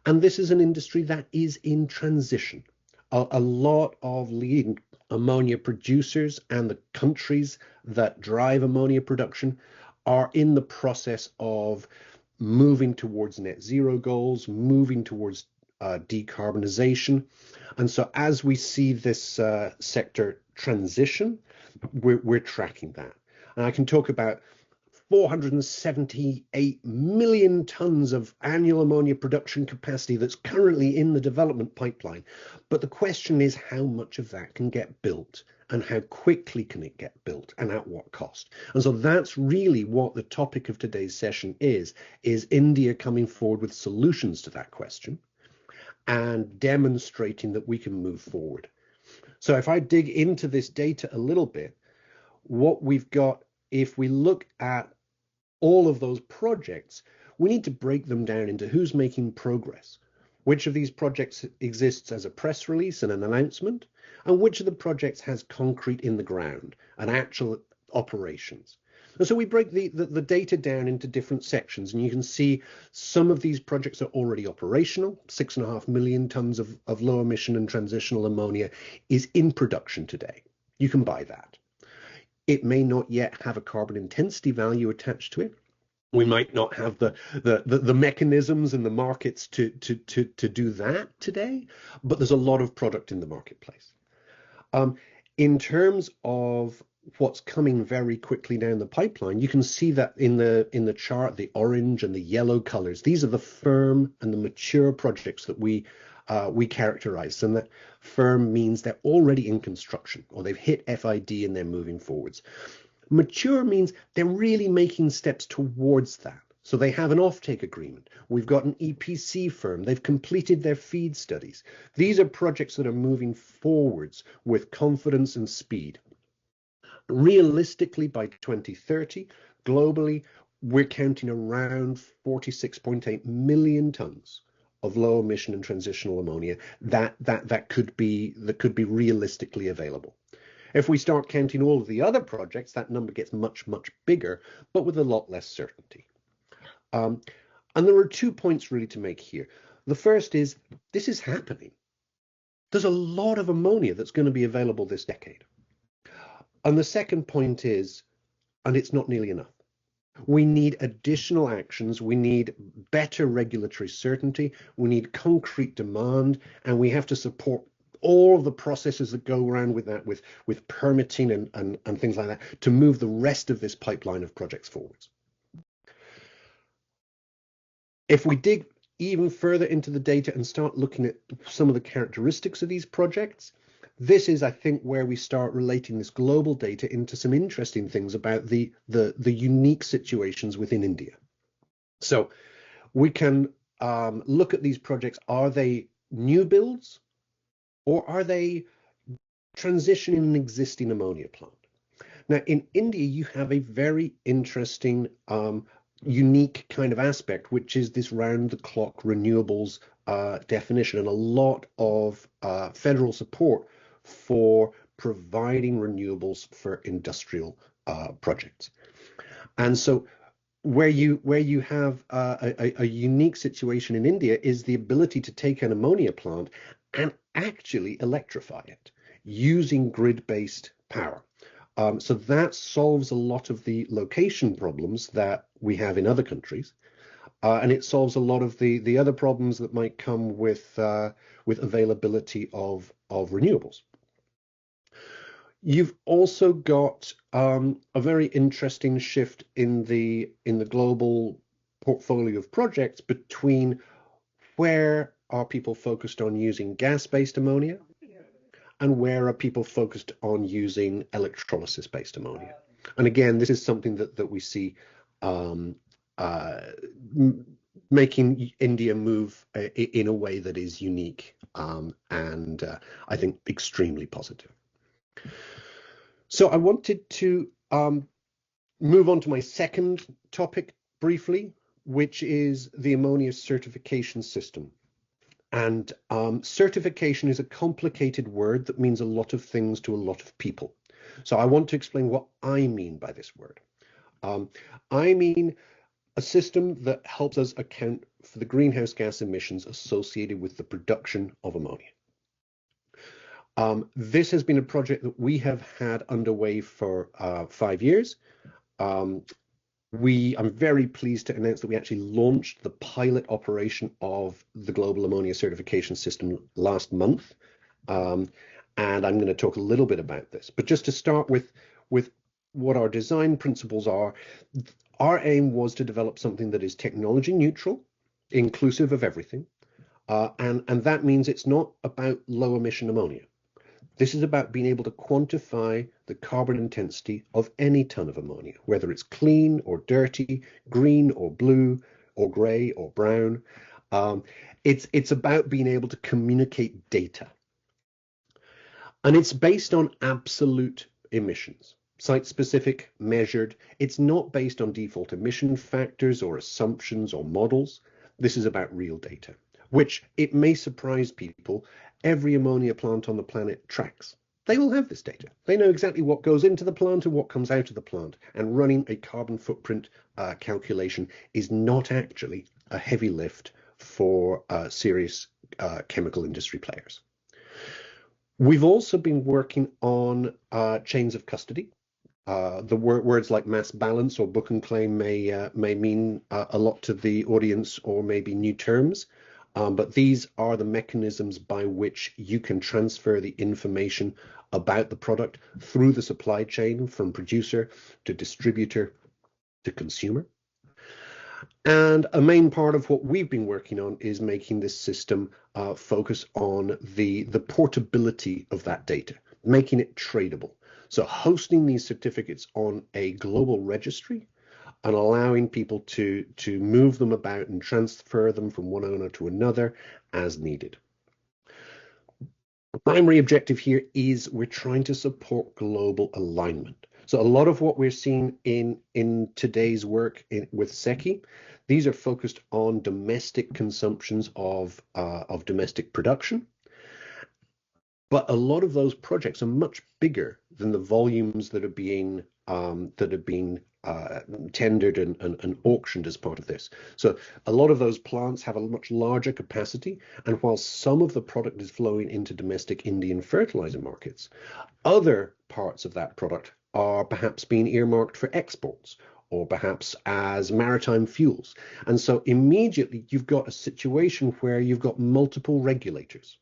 And this is an industry that is in transition. A lot of leading ammonia producers and the countries that drive ammonia production are in the process of moving towards net zero goals, moving towards decarbonization. And so as we see this sector transition, we're tracking that. And I can talk about 478 million tons of annual ammonia production capacity that's currently in the development pipeline. But the question is, how much of that can get built, and how quickly can it get built, and at what cost? And so that's really what the topic of today's session is India coming forward with solutions to that question and demonstrating that we can move forward. So if I dig into this data a little bit, what we've got, if we look at all of those projects, we need to break them down into who's making progress, which of these projects exists as a press release and an announcement, and which of the projects has concrete in the ground and actual operations. And so we break the data down into different sections, and you can see some of these projects are already operational. 6.5 million tons of low emission and transitional ammonia is in production today. You can buy that. It may not yet have a carbon intensity value attached to it. We might not have the mechanisms and the markets to do that today, but there's a lot of product in the marketplace. In terms of what's coming very quickly down the pipeline, you can see that in the chart, the orange and the yellow colors. These are the firm and the mature projects that we characterize, and that firm means they're already in construction or they've hit FID and they're moving forwards. Mature means they're really making steps towards that. So they have an offtake agreement. We've got an EPC firm. They've completed their FEED studies. These are projects that are moving forwards with confidence and speed. Realistically, by 2030, globally, we're counting around 46.8 million tons of low emission and transitional ammonia that could be realistically available. If we start counting all of the other projects, that number gets much, much bigger, but with a lot less certainty. And there are 2 points really to make here. The first is, this is happening. There's a lot of ammonia that's going to be available this decade. And the second point is, and it's not nearly enough. We need additional actions. We need better regulatory certainty. We need concrete demand, and we have to support all of the processes that go around with that, with permitting and things like that, to move the rest of this pipeline of projects forwards. If we dig even further into the data and start looking at some of the characteristics of these projects, this is, I think, where we start relating this global data into some interesting things about the unique situations within India. So we can look at these projects. Are they new builds, or are they transitioning an existing ammonia plant? Now, in India, you have a very interesting, unique kind of aspect, which is this round-the-clock renewables definition, and a lot of federal support for providing renewables for industrial projects. And so where you have a unique situation in India is the ability to take an ammonia plant and actually electrify it using grid-based power. So that solves a lot of the location problems that we have in other countries, and it solves a lot of the other problems that might come with availability of renewables. You've also got a very interesting shift in the global portfolio of projects between where are people focused on using gas-based ammonia and where are people focused on using electrolysis-based ammonia? And again, this is something that we see making India move in a way that is unique and I think extremely positive. So I wanted to move on to my second topic briefly, which is the ammonia certification system. And certification is a complicated word that means a lot of things to a lot of people. So I want to explain what I mean by this word. I mean a system that helps us account for the greenhouse gas emissions associated with the production of ammonia. This has been a project that we have had underway for 5 years. I'm very pleased to announce that we actually launched the pilot operation of the global ammonia certification system last month. And I'm going to talk a little bit about this. But just to start with what our design principles are, our aim was to develop something that is technology neutral, inclusive of everything. And that means it's not about low emission ammonia. This is about being able to quantify the carbon intensity of any ton of ammonia, whether it's clean or dirty, green or blue or gray or brown. It's about being able to communicate data. And it's based on absolute emissions, site-specific, measured. It's not based on default emission factors or assumptions or models. This is about real data, which it may surprise people. Every ammonia plant on the planet tracks. They all have this data. They know exactly what goes into the plant and what comes out of the plant. And running a carbon footprint calculation is not actually a heavy lift for serious chemical industry players. We've also been working on chains of custody. The words like mass balance or book and claim may mean a lot to the audience or maybe new terms. But these are the mechanisms by which you can transfer the information about the product through the supply chain from producer to distributor to consumer. And a main part of what we've been working on is making this system focus on the portability of that data, making it tradable. So hosting these certificates on a global registry and allowing people to move them about and transfer them from one owner to another as needed. The primary objective here is we're trying to support global alignment. So a lot of what we're seeing in today's work with SECI, these are focused on domestic consumptions of domestic production. But a lot of those projects are much bigger than the volumes that are being tendered and auctioned as part of this. So a lot of those plants have a much larger capacity, and while some of the product is flowing into domestic Indian fertilizer markets, other parts of that product are perhaps being earmarked for exports or perhaps as maritime fuels. And so immediately you've got a situation where you've got multiple regulators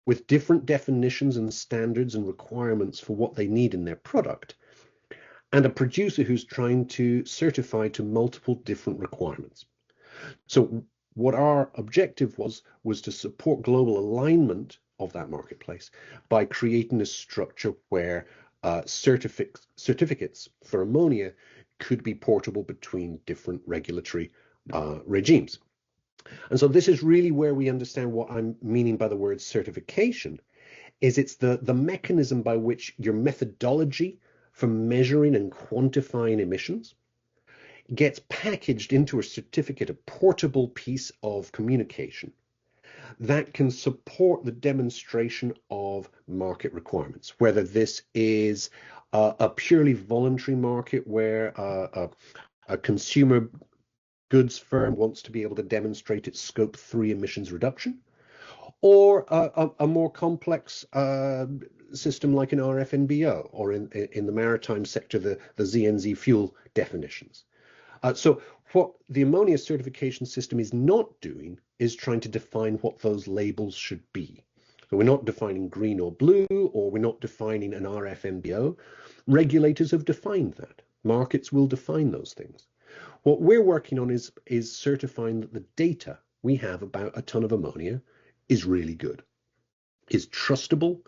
with different definitions and standards and requirements for what they need in their product, and a producer who's trying to certify to multiple different requirements. So what our objective was to support global alignment of that marketplace by creating a structure where certificates for ammonia could be portable between different regulatory regimes. And so this is really where we understand what I'm meaning by the word certification, is it's the mechanism by which your methodology for measuring and quantifying emissions gets packaged into a certificate, a portable piece of communication that can support the demonstration of market requirements, whether this is a purely voluntary market where a consumer goods firm wants to be able to demonstrate its scope 3 emissions reduction, or a more complex system like an RFNBO, or in the maritime sector, the ZNZ fuel definitions. So what the ammonia certification system is not doing is trying to define what those labels should be. So we're not defining green or blue, or we're not defining an RFNBO. Regulators have defined that. Markets will define those things. What we're working on is certifying that the data we have about a ton of ammonia is really good, is trustable,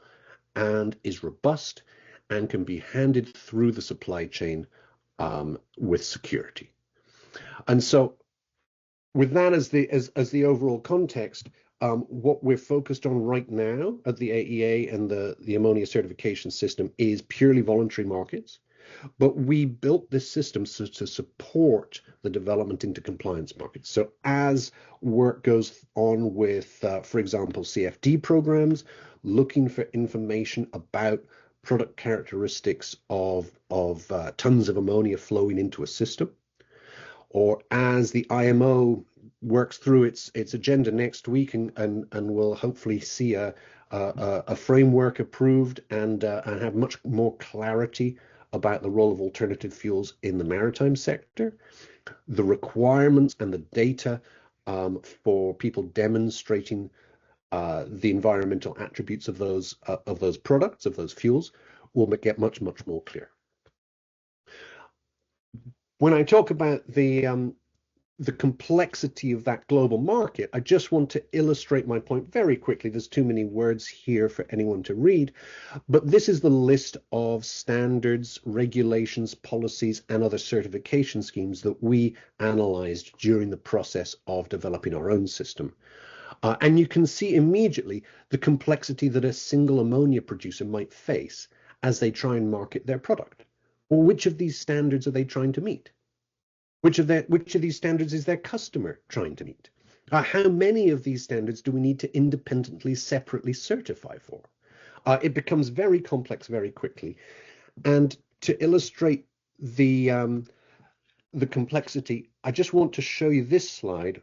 and is robust and can be handed through the supply chain with security. And so with that as the overall context, what we're focused on right now at the AEA and the ammonia certification system is purely voluntary markets. But we built this system to support the development into compliance markets. So as work goes on with, for example, CFD programs, looking for information about product characteristics of tons of ammonia flowing into a system, or as the IMO works through its agenda next week and will hopefully see a framework approved and have much more clarity about the role of alternative fuels in the maritime sector, the requirements and the data for people demonstrating the environmental attributes of those products, of those fuels, will get much more clear. When I talk about the complexity of that global market, I just want to illustrate my point very quickly. There's too many words here for anyone to read, but this is the list of standards, regulations, policies, and other certification schemes that we analyzed during the process of developing our own system. And you can see immediately the complexity that a single ammonia producer might face as they try and market their product. Well, which of these standards are they trying to meet? Which of these standards is their customer trying to meet? How many of these standards do we need to independently, separately certify for? It becomes very complex very quickly. And to illustrate the complexity, I just want to show you this slide,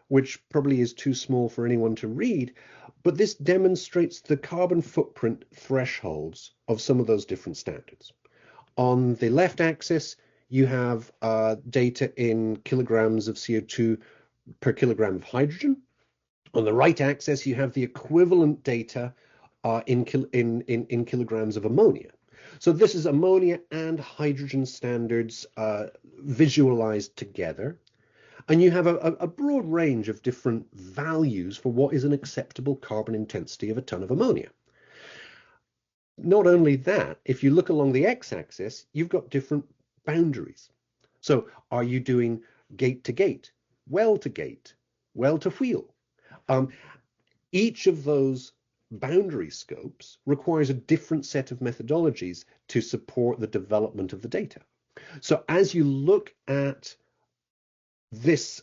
which probably is too small for anyone to read, but this demonstrates the carbon footprint thresholds of some of those different standards. On the left axis, you have data in kilograms of CO2 per kilogram of hydrogen. On the right axis, you have the equivalent data in kilograms of ammonia. So this is ammonia and hydrogen standards visualized together. And you have a broad range of different values for what is an acceptable carbon intensity of a ton of ammonia. Not only that, if you look along the x-axis, you've got different boundaries. So are you doing gate to gate, well to gate, well to wheel? Each of those boundary scopes requires a different set of methodologies to support the development of the data. So as you look at this,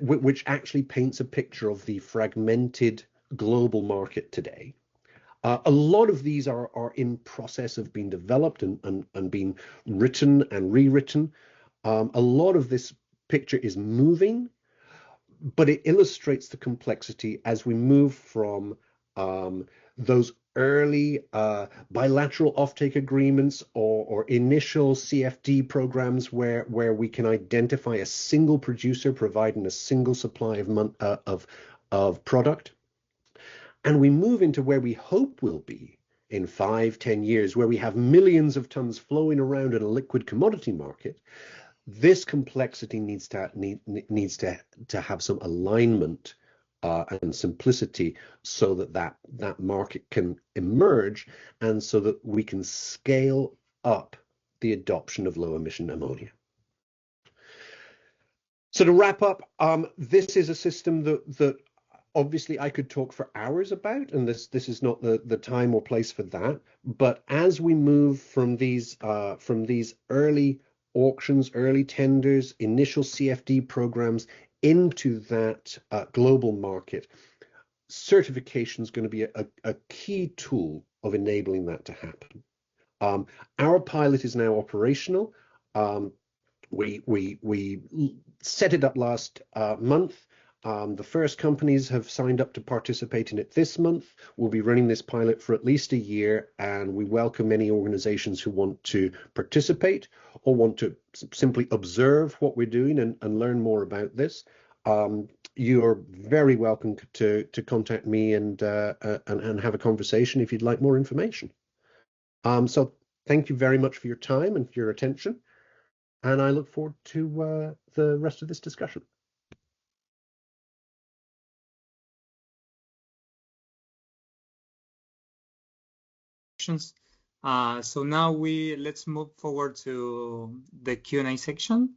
which actually paints a picture of the fragmented global market today, a lot of these are in process of being developed and being written and rewritten. A lot of this picture is moving, but it illustrates the complexity as we move from those early bilateral offtake agreements or initial CFD programs where we can identify a single producer providing a single supply of product. And we move into where we hope we'll be in 5-10 years, where we have millions of tons flowing around in a liquid commodity market. This complexity needs to have some alignment and simplicity so that market can emerge and so that we can scale up the adoption of low emission ammonia. So to wrap up, this is a system that obviously I could talk for hours about, and this is not the time or place for that. But as we move from these early auctions, early tenders, initial CFD programs into that global market, certification is going to be a key tool of enabling that to happen. Our pilot is now operational. We set it up last month. The first companies have signed up to participate in it this month. We'll be running this pilot for at least a year, and we welcome any organizations who want to participate or want to simply observe what we're doing and learn more about this. You're very welcome to contact me and have a conversation if you'd like more information. So thank you very much for your time and for your attention, and I look forward to the rest of this discussion. questions. So now let's move forward to the Q&A section.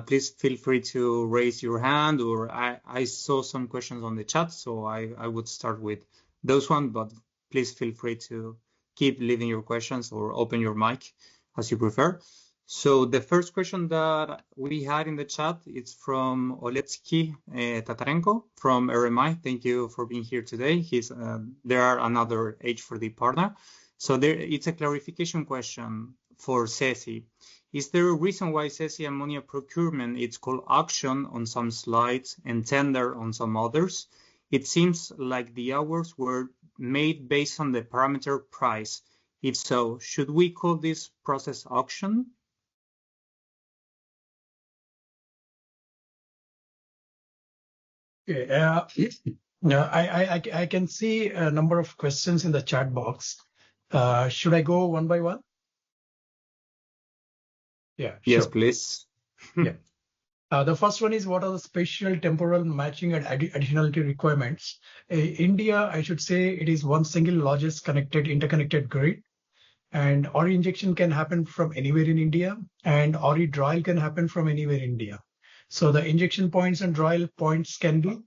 Please feel free to raise your hand, or I saw some questions on the chat, so I would start with those ones, but please feel free to keep leaving your questions or open your mic as you prefer. So the first question that we had in the chat is from Oletsky Tatarenko from RMI. Thank you for being here today. They are another H4D partner. So it's a clarification question for SECI. Is there a reason why SECI ammonia procurement it's called auction on some slides and tender on some others? It seems like the hours were made based on the parameter price. If so, should we call this process auction? Okay, I can see a number of questions in the chat box. Should I go one by one? Yeah, yes, sure. please. Yeah. The first one is, what are the spatial, temporal, matching and additionality requirements? India, I should say, it is one single largest interconnected grid, and RE injection can happen from anywhere in India, and RE drawal can happen from anywhere in India. So the injection points and drawal points can be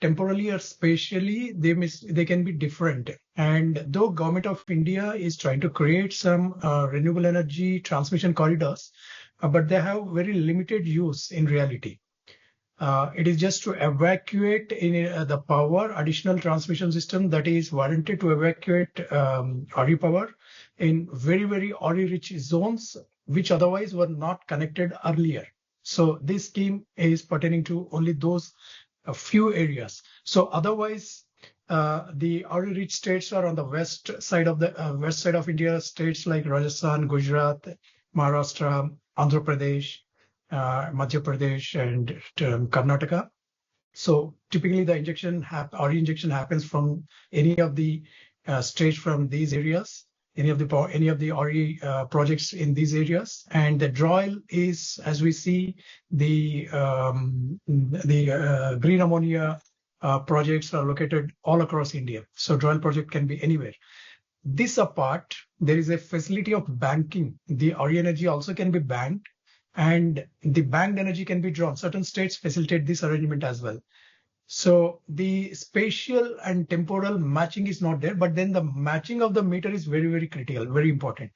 temporally or spatially, they can be different. And though Government of India is trying to create some renewable energy transmission corridors, but they have very limited use in reality. It is just to evacuate the power, additional transmission system that is warranted to evacuate RE power in very, very RE-rich zones, which otherwise were not connected earlier. So this scheme is pertaining to only those few areas. So otherwise, the RE-rich states are on the west side of India, states like Rajasthan, Gujarat, Maharashtra, Andhra Pradesh, Madhya Pradesh, and Karnataka. So typically, the RE injection happens from any of the states from these areas, any of the RE projects in these areas, and the drawal is, as we see, the green ammonia projects are located all across India. So drawal project can be anywhere. This apart, there is a facility of banking. The RE energy also can be banked, and the banked energy can be drawn. Certain states facilitate this arrangement as well. So the spatial and temporal matching is not there, but then the matching of the meter is very, very critical, very important.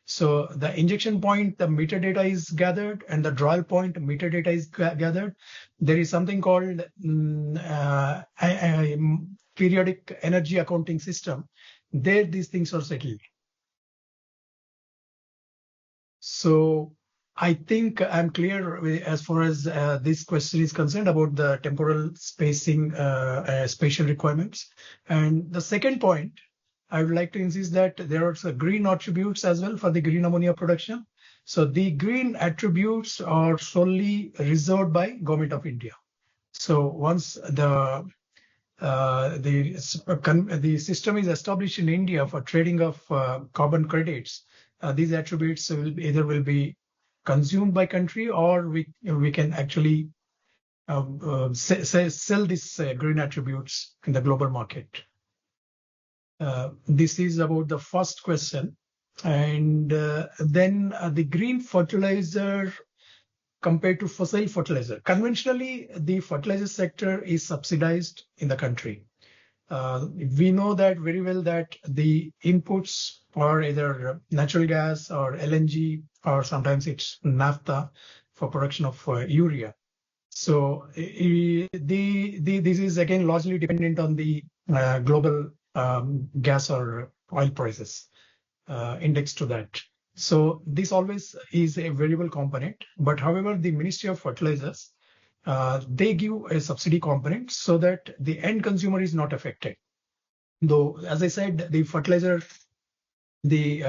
So the injection point, the meter data is gathered, and the drawal point, meter data is gathered. There is something called periodic energy accounting system. There, these things are settled. So I think I'm clear as far as this question is concerned about the temporal spacing, spatial requirements. And the second point, I would like to insist that there are some green attributes as well for the green ammonia production. So the green attributes are solely reserved by Government of India. So once the system is established in India for trading of carbon credits, these attributes will be consumed by country, or we can actually sell these green attributes in the global market. This is about the first question. And then the green fertilizer compared to fossil fertilizer. Conventionally, the fertilizer sector is subsidized in the country. We know that very well that the inputs are either natural gas or LNG, or sometimes it's naphtha for production of urea. So this is again largely dependent on the global gas or oil prices indexed to that. So this always is a variable component. But however, the Ministry of Fertilizers, they give a subsidy component so that the end consumer is not affected. Though, as I said, the fertilizer, the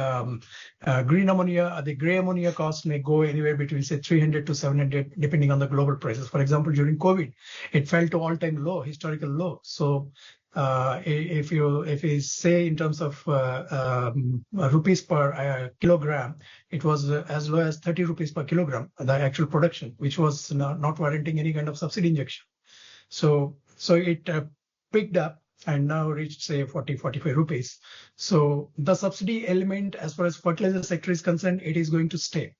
green ammonia, the gray ammonia cost may go anywhere between, say, 300 to 700, depending on the global prices. For example, during COVID, it fell to all-time low, historical low. So if you say in terms of rupees per kilogram, it was as low as 30 rupees per kilogram, the actual production, which was not warranting any kind of subsidy injection. So it picked up. and now reached say 40-45 rupees. So the subsidy element as far as fertilizer sector is concerned, it is going to stay.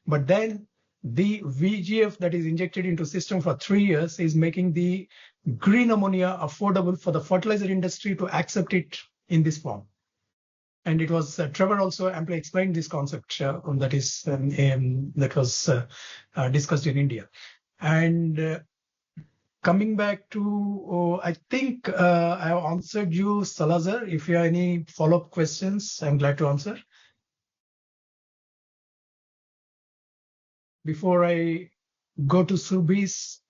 But then the VGF that is injected into system for 3 years is making the green ammonia affordable for the fertilizer industry to accept it in this form. And it was Trevor also amply explained this concept that was discussed in India. And coming back to, I think I have answered you, Salazar. If you have any follow-up questions, I'm glad to answer. Before I go to Surbhi's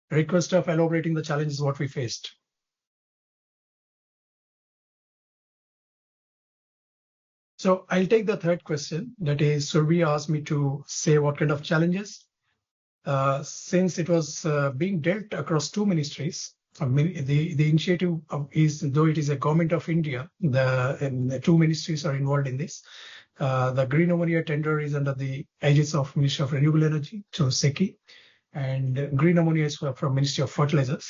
request of elaborating the challenges what we faced. So I'll take the third question. That is, Surbhi asked me to say what kind of challenges. Since it was being dealt across 2 ministries, the initiative is, though it is a government of India, the 2 ministries are involved in this. The green ammonia tender is under the aegis of Ministry of Renewable Energy through SECI, and green ammonia is from Ministry of Fertilizers.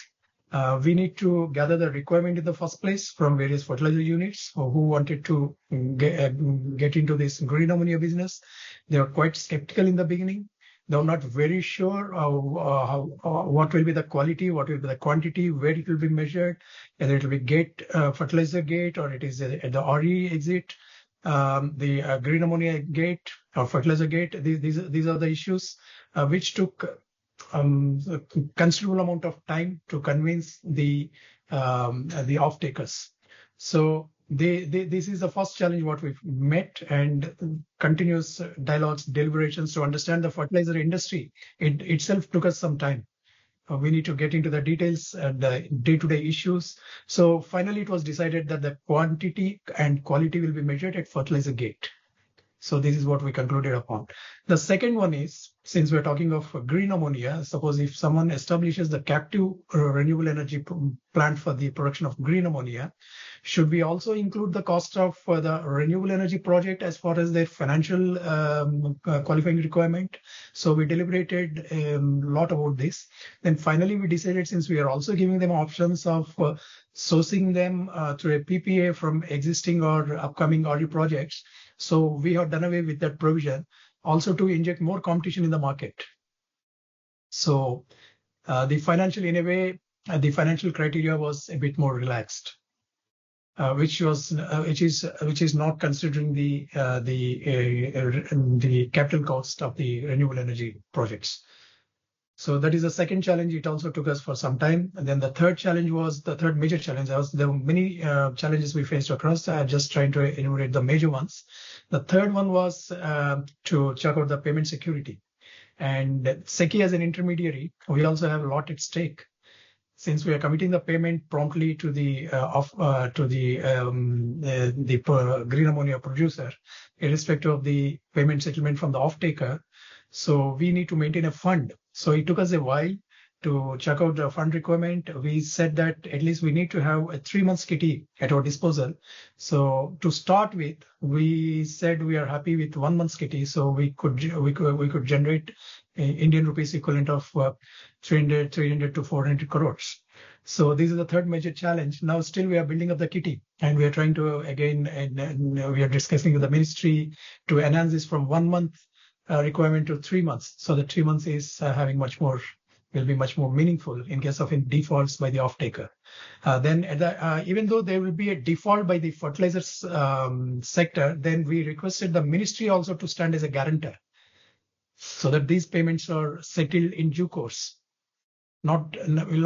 We need to gather the requirement in the first place from various fertilizer units who wanted to get into this green ammonia business. They were quite skeptical in the beginning. They were not very sure what will be the quality, what will be the quantity, where it will be measured, whether it will be fertilizer gate or it is the RE exit, the green ammonia gate or fertilizer gate. These are the issues which took a considerable amount of time to convince the off-takers. So this is the first challenge what we've met, and continuous dialogues, deliberations to understand the fertilizer industry. It itself took us some time. We need to get into the details and the day-to-day issues. So finally, it was decided that the quantity and quality will be measured at fertilizer gate. So this is what we concluded upon. The second one is, since we're talking of green ammonia, suppose if someone establishes the captive renewable energy plant for the production of green ammonia, should we also include the cost of the renewable energy project as far as their financial qualifying requirement? So we deliberated a lot about this. Then finally, we decided, since we are also giving them options of sourcing them through a PPA from existing or upcoming RE projects, so we have done away with that provision also to inject more competition in the market. So the financial, in a way, the financial criteria was a bit more relaxed, which is not considering the capital cost of the renewable energy projects. So that is the second challenge. It also took us for some time. And then the third challenge was the third major challenge. There were many challenges we faced across. I'm just trying to enumerate the major ones. The third one was to check out the payment security. And SECI as an intermediary, we also have a lot at stake. Since we are committing the payment promptly to the green ammonia producer, irrespective of the payment settlement from the off-taker, so we need to maintain a fund. So it took us a while to check out the fund requirement. We said that at least we need to have a 3-month kitty at our disposal. So to start with, we said we are happy with 1 month's kitty. So we could generate Indian rupees equivalent of 300 to 400 crores. So this is the third major challenge. Now still we are building up the kitty, and we are trying to again, and we are discussing with the ministry to enhance this from 1 month requirement to 3 months. So the 3 months is will be much more meaningful in case of defaults by the off-taker. Then even though there will be a default by the fertilizers sector, then we requested the ministry also to stand as a guarantor, so that these payments are settled in due course, will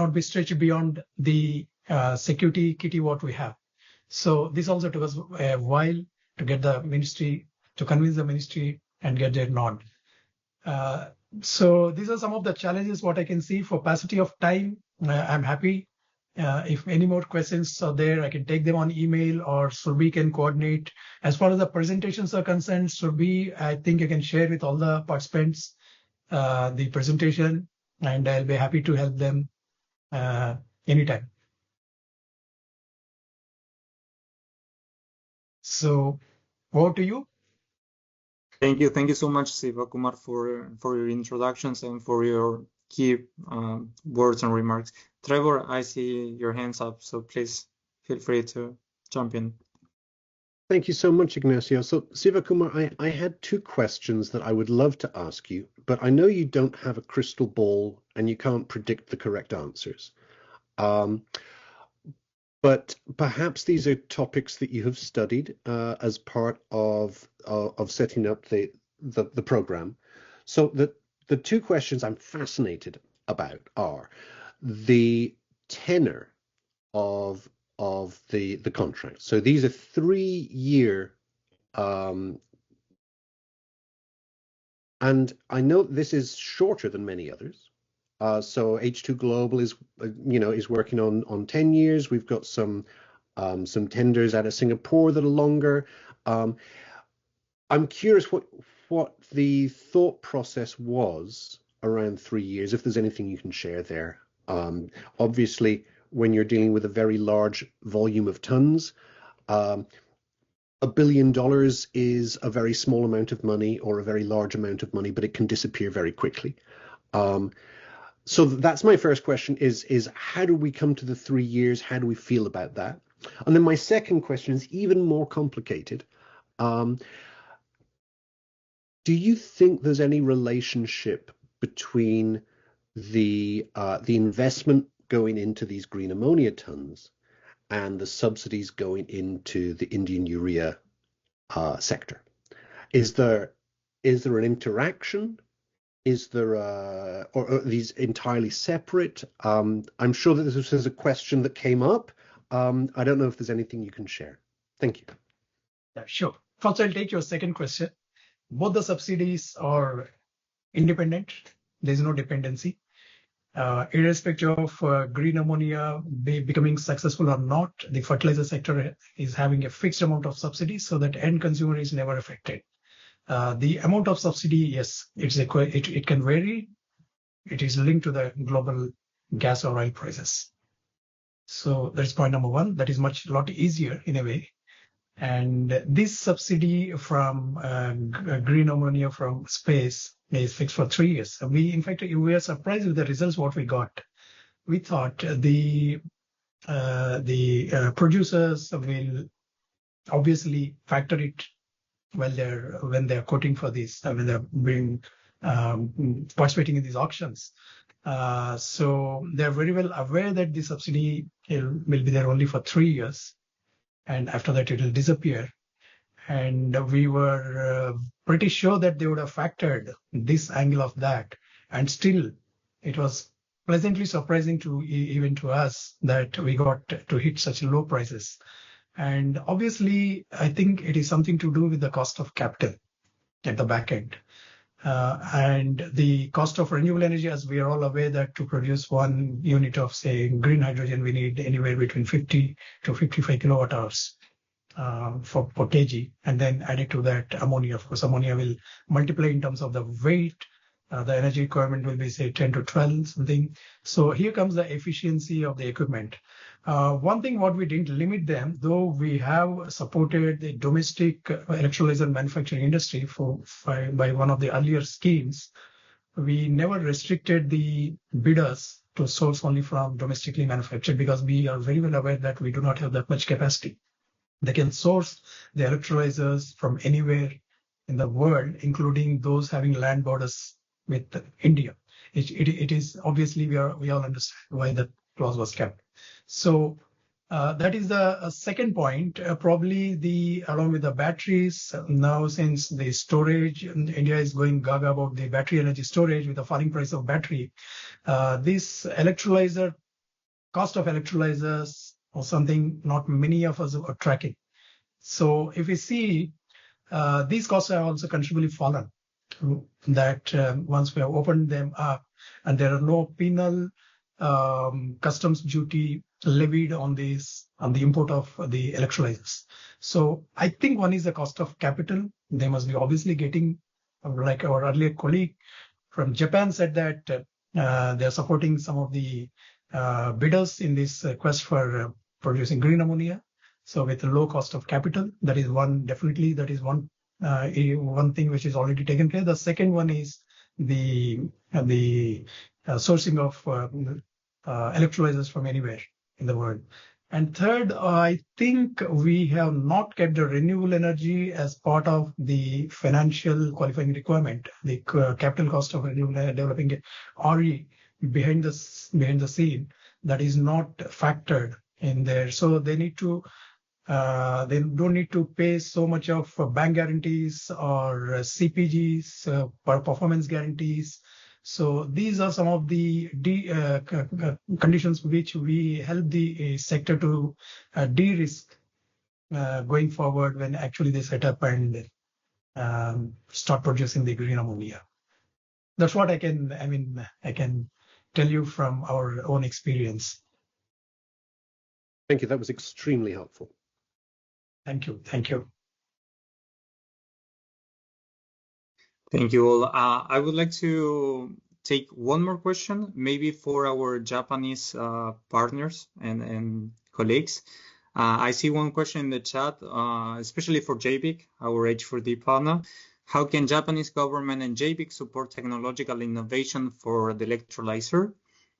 not be stretched beyond the security kitty what we have. So this also took us a while to get the ministry, to convince the ministry and get their nod. So these are some of the challenges what I can see. For paucity of time, I'm happy. If any more questions are there, I can take them on email, or Surbhi can coordinate. As far as the presentations are concerned, Surbhi, I think you can share with all the participants the presentation, and I'll be happy to help them anytime. So over to you. Thank you so much, Sivakumar, for your introductions and for your key words and remarks. Trevor, I see your hands up, so please feel free to jump in. Thank you so much, Ignacio. So, Sivakumar, I had two questions that I would love to ask you, but I know you don't have a crystal ball and you can't predict the correct answers. But perhaps these are topics that you have studied as part of setting up the program. So the two questions I'm fascinated about are the tenor of the contract. So these are 3-year, and I know this is shorter than many others. So H2 Global is working on 10 years. We've got some tenders out of Singapore that are longer. I'm curious what the thought process was around 3 years, if there's anything you can share there. Obviously, when you're dealing with a very large volume of tons, $1 billion is a very small amount of money or a very large amount of money, but it can disappear very quickly. So that's my first question is how do we come to the 3 years? How do we feel about that? And then my second question is even more complicated. Do you think there's any relationship between the investment going into these green ammonia tons and the subsidies going into the Indian urea sector? Is there an interaction? Is there or are these entirely separate? I'm sure that this is a question that came up. I don't know if there's anything you can share. Thank you. Yeah, sure. First, I'll take your second question. Both the subsidies are independent. There's no dependency. Irrespective of green ammonia becoming successful or not, the fertilizer sector is having a fixed amount of subsidies so that end consumer is never affected. The amount of subsidy, yes, it can vary. It is linked to the global gas or oil prices. So that's point number one. That is a lot easier in a way. And this subsidy from green ammonia from space is fixed for 3 years. In fact, we were surprised with the results what we got. We thought the producers will obviously factor it when they're quoting for this, when they're participating in these auctions. So they're very well aware that the subsidy will be there only for 3 years, and after that it will disappear. And we were pretty sure that they would have factored this angle of that, and still it was pleasantly surprising even to us that we got to hit such low prices. And obviously, I think it is something to do with the cost of capital at the back end. And the cost of renewable energy, as we are all aware that to produce 1 unit of, say, green hydrogen, we need anywhere between 50 to 55 kilowatt hours for kg. And then added to that ammonia. Of course, ammonia will multiply in terms of the weight. The energy requirement will be, say, 10 to 12 something. So here comes the efficiency of the equipment. One thing what we didn't limit them, though we have supported the domestic electrolyzer manufacturing industry by one of the earlier schemes, we never restricted the bidders to source only from domestically manufactured, because we are very well aware that we do not have that much capacity. They can source the electrolyzers from anywhere in the world, including those having land borders with India. It is obviously we all understand why that clause was kept. So that is the second point. Probably along with the batteries, now since the storage, India is going gaga about the battery energy storage with the falling price of battery. This electrolyzer, cost of electrolyzers or something not many of us are tracking. So if we see, these costs have also considerably fallen. That once we have opened them up, and there are no penal customs duty levied on the import of the electrolyzers. So I think one is the cost of capital. They must be obviously getting, like our earlier colleague from Japan said, that they are supporting some of the bidders in this quest for producing green ammonia. So with a low cost of capital, that is one, definitely that is one thing which is already taken care. The second one is the sourcing of electrolyzers from anywhere in the world. And third, I think we have not kept the renewable energy as part of the financial qualifying requirement. The capital cost of renewable developing RE behind the scene, that is not factored in there. So they need to they don't need to pay so much of bank guarantees or CPGs, performance guarantees. So these are some of the conditions which we help the sector to de-risk going forward when actually they set up and start producing the green ammonia. That's what I can tell you from our own experience. Thank you. That was extremely helpful. Thank you. Thank you. Thank you all. I would like to take one more question, maybe for our Japanese partners and colleagues. I see one question in the chat, especially for JBIC, our H4D partner. How can Japanese government and JBIC support technological innovation for the electrolyzer?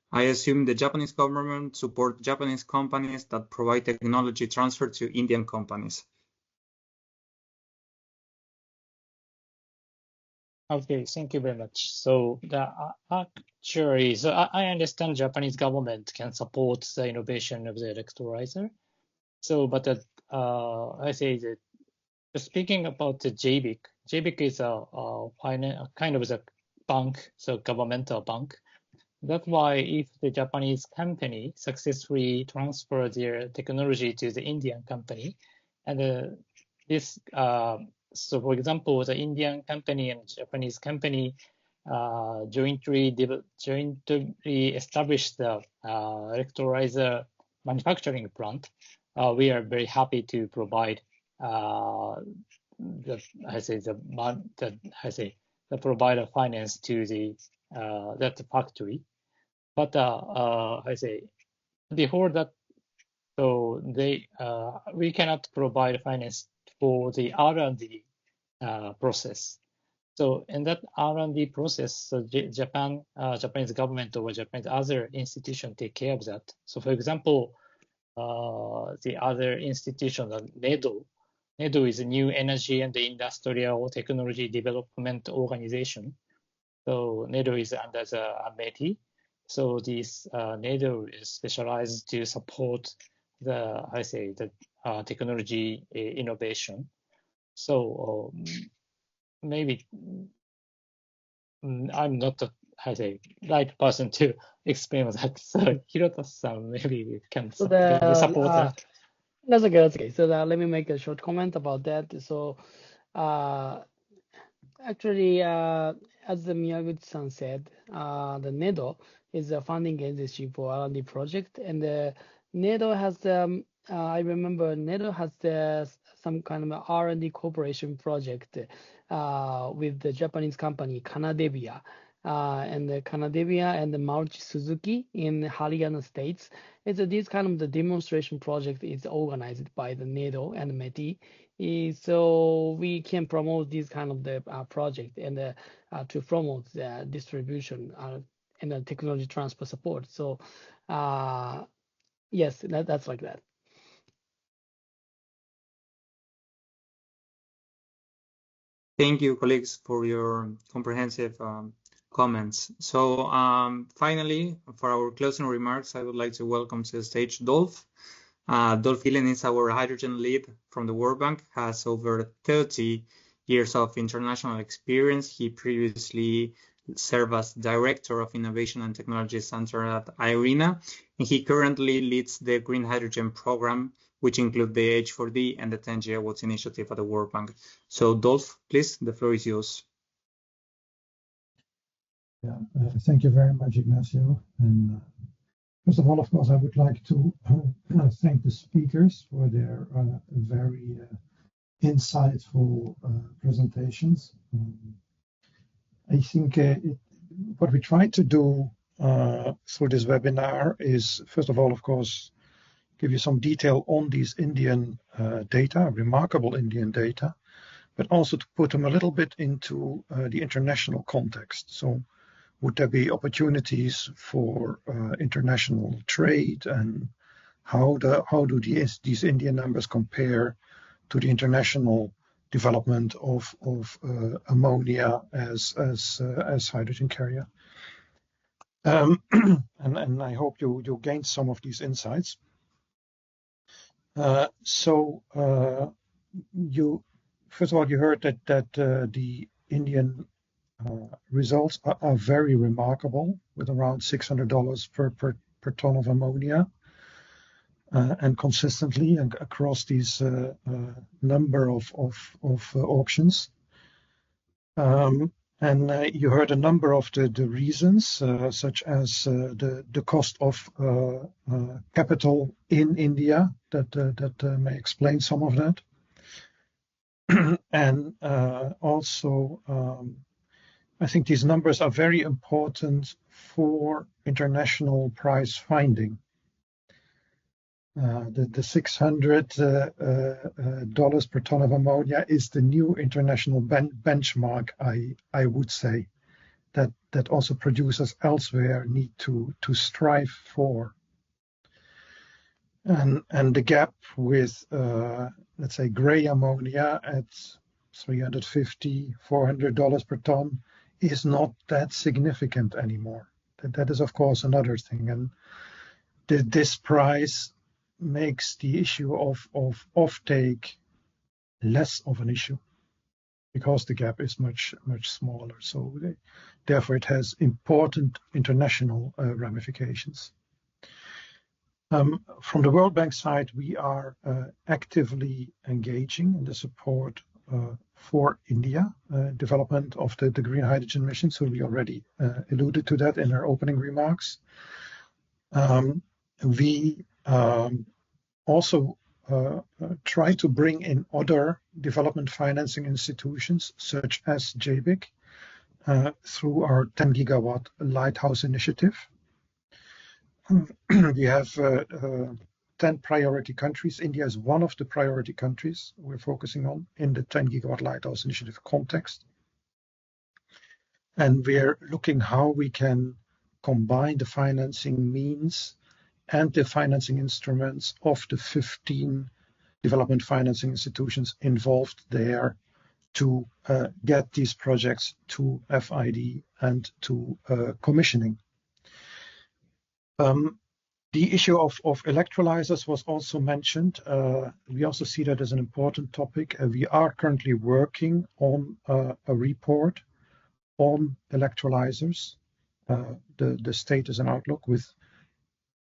I assume the Japanese government support Japanese companies that provide technology transfer to Indian companies. Okay, thank you very much. So I understand Japanese government can support the innovation of the electrolyzer. So, but I say that speaking about the JBIC, JBIC is a kind of a bank, so governmental bank. That's why if the Japanese company successfully transfer their technology to the Indian company, and so for example, the Indian company and Japanese company jointly established the electrolyzer manufacturing plant, we are very happy to provide the provider finance to the that factory. But before that, so we cannot provide finance for the R&D process. So in that R&D process, so Japanese government or Japanese other institution take care of that. So for example, the other institution, NEDO is a New Energy and Industrial Technology Development Organization. So NEDO is under the METI. So this NEDO is specialized to support the technology innovation. So maybe I'm not the right person to explain that. So Hirota-san, maybe you can support that. That's okay. That's okay. So let me make a short comment about that. So actually, as the Miyaguchi-san said, the NEDO is a funding agency for R&D project, and the NEDO has I remember NEDO has some kind of R&D cooperation project with the Japanese company Kanadevia, and the Kanadevia and the Maruchi Suzuki in Haryana states. It's this kind of the demonstration project is organized by the NEDO and METI. So we can promote this kind of the project and to promote the distribution and the technology transfer support. So yes, that's like that. Thank you, colleagues, for your comprehensive comments. So finally, for our closing remarks, I would like to welcome to the stage Dolf. Dolf Gillen is our hydrogen lead from the World Bank, has over 30 years of international experience. He previously served as Director of Innovation and Technology Center at IRENA, and he currently leads the Green Hydrogen Program, which include the H4D and the 10 gigawatts initiative at the World Bank. So Dolf, please, the floor is yours. Yeah, thank you very much, Ignacio. And first of all, of course, I would like to thank the speakers for their very insightful presentations. I think what we try to do through this webinar is, first of all, of course, give you some detail on these Indian data, remarkable Indian data, but also to put them a little bit into the international context. So would there be opportunities for international trade, and how do these Indian numbers compare to the international development of ammonia as hydrogen carrier? And I hope you gained some of these insights. First of all, you heard that the Indian results are very remarkable, with around $600 per ton of ammonia, and consistently across these number of auctions. And you heard a number of the reasons, such as the cost of capital in India, that may explain some of that. And also, I think these numbers are very important for international price finding. The $600 per ton of ammonia is the new international benchmark, I would say, that also producers elsewhere need to strive for. And the gap with, let's say, gray ammonia at $350, $400 per ton is not that significant anymore. That is, of course, another thing. And this price makes the issue of offtake less of an issue, because the gap is much smaller. So therefore, it has important international ramifications. From the World Bank side, we are actively engaging in the support for India development of the green hydrogen mission. So we already alluded to that in our opening remarks. We also try to bring in other development financing institutions, such as JBIC, through our 10 gigawatt Lighthouse initiative. We have 10 priority countries. India is one of the priority countries we're focusing on in the 10 gigawatt Lighthouse initiative context. And we're looking how we can combine the financing means and the financing instruments of the 15 development financing institutions involved there to get these projects to FID and to commissioning. The issue of electrolyzers was also mentioned. We also see that as an important topic. We are currently working on a report on electrolyzers, the status and outlook, with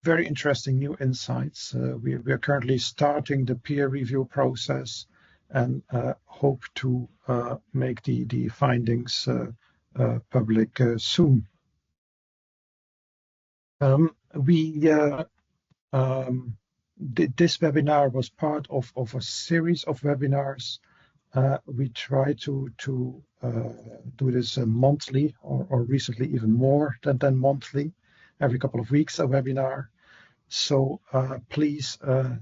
very interesting new insights. We are currently starting the peer review process and hope to make the findings public soon. This webinar was part of a series of webinars. We try to do this monthly, or recently even more than monthly, every couple of weeks a webinar. So please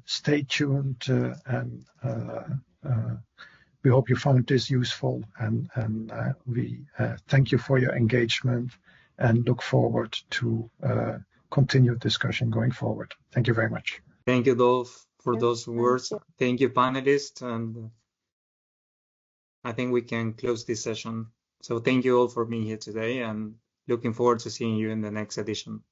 stay tuned, and we hope you found this useful, and we thank you for your engagement and look forward to continued discussion going forward. Thank you very much. Thank you, Dolph, for those words. Thank you, panelists, and I think we can close this session. So thank you all for being here today, and looking forward to seeing you in the next edition.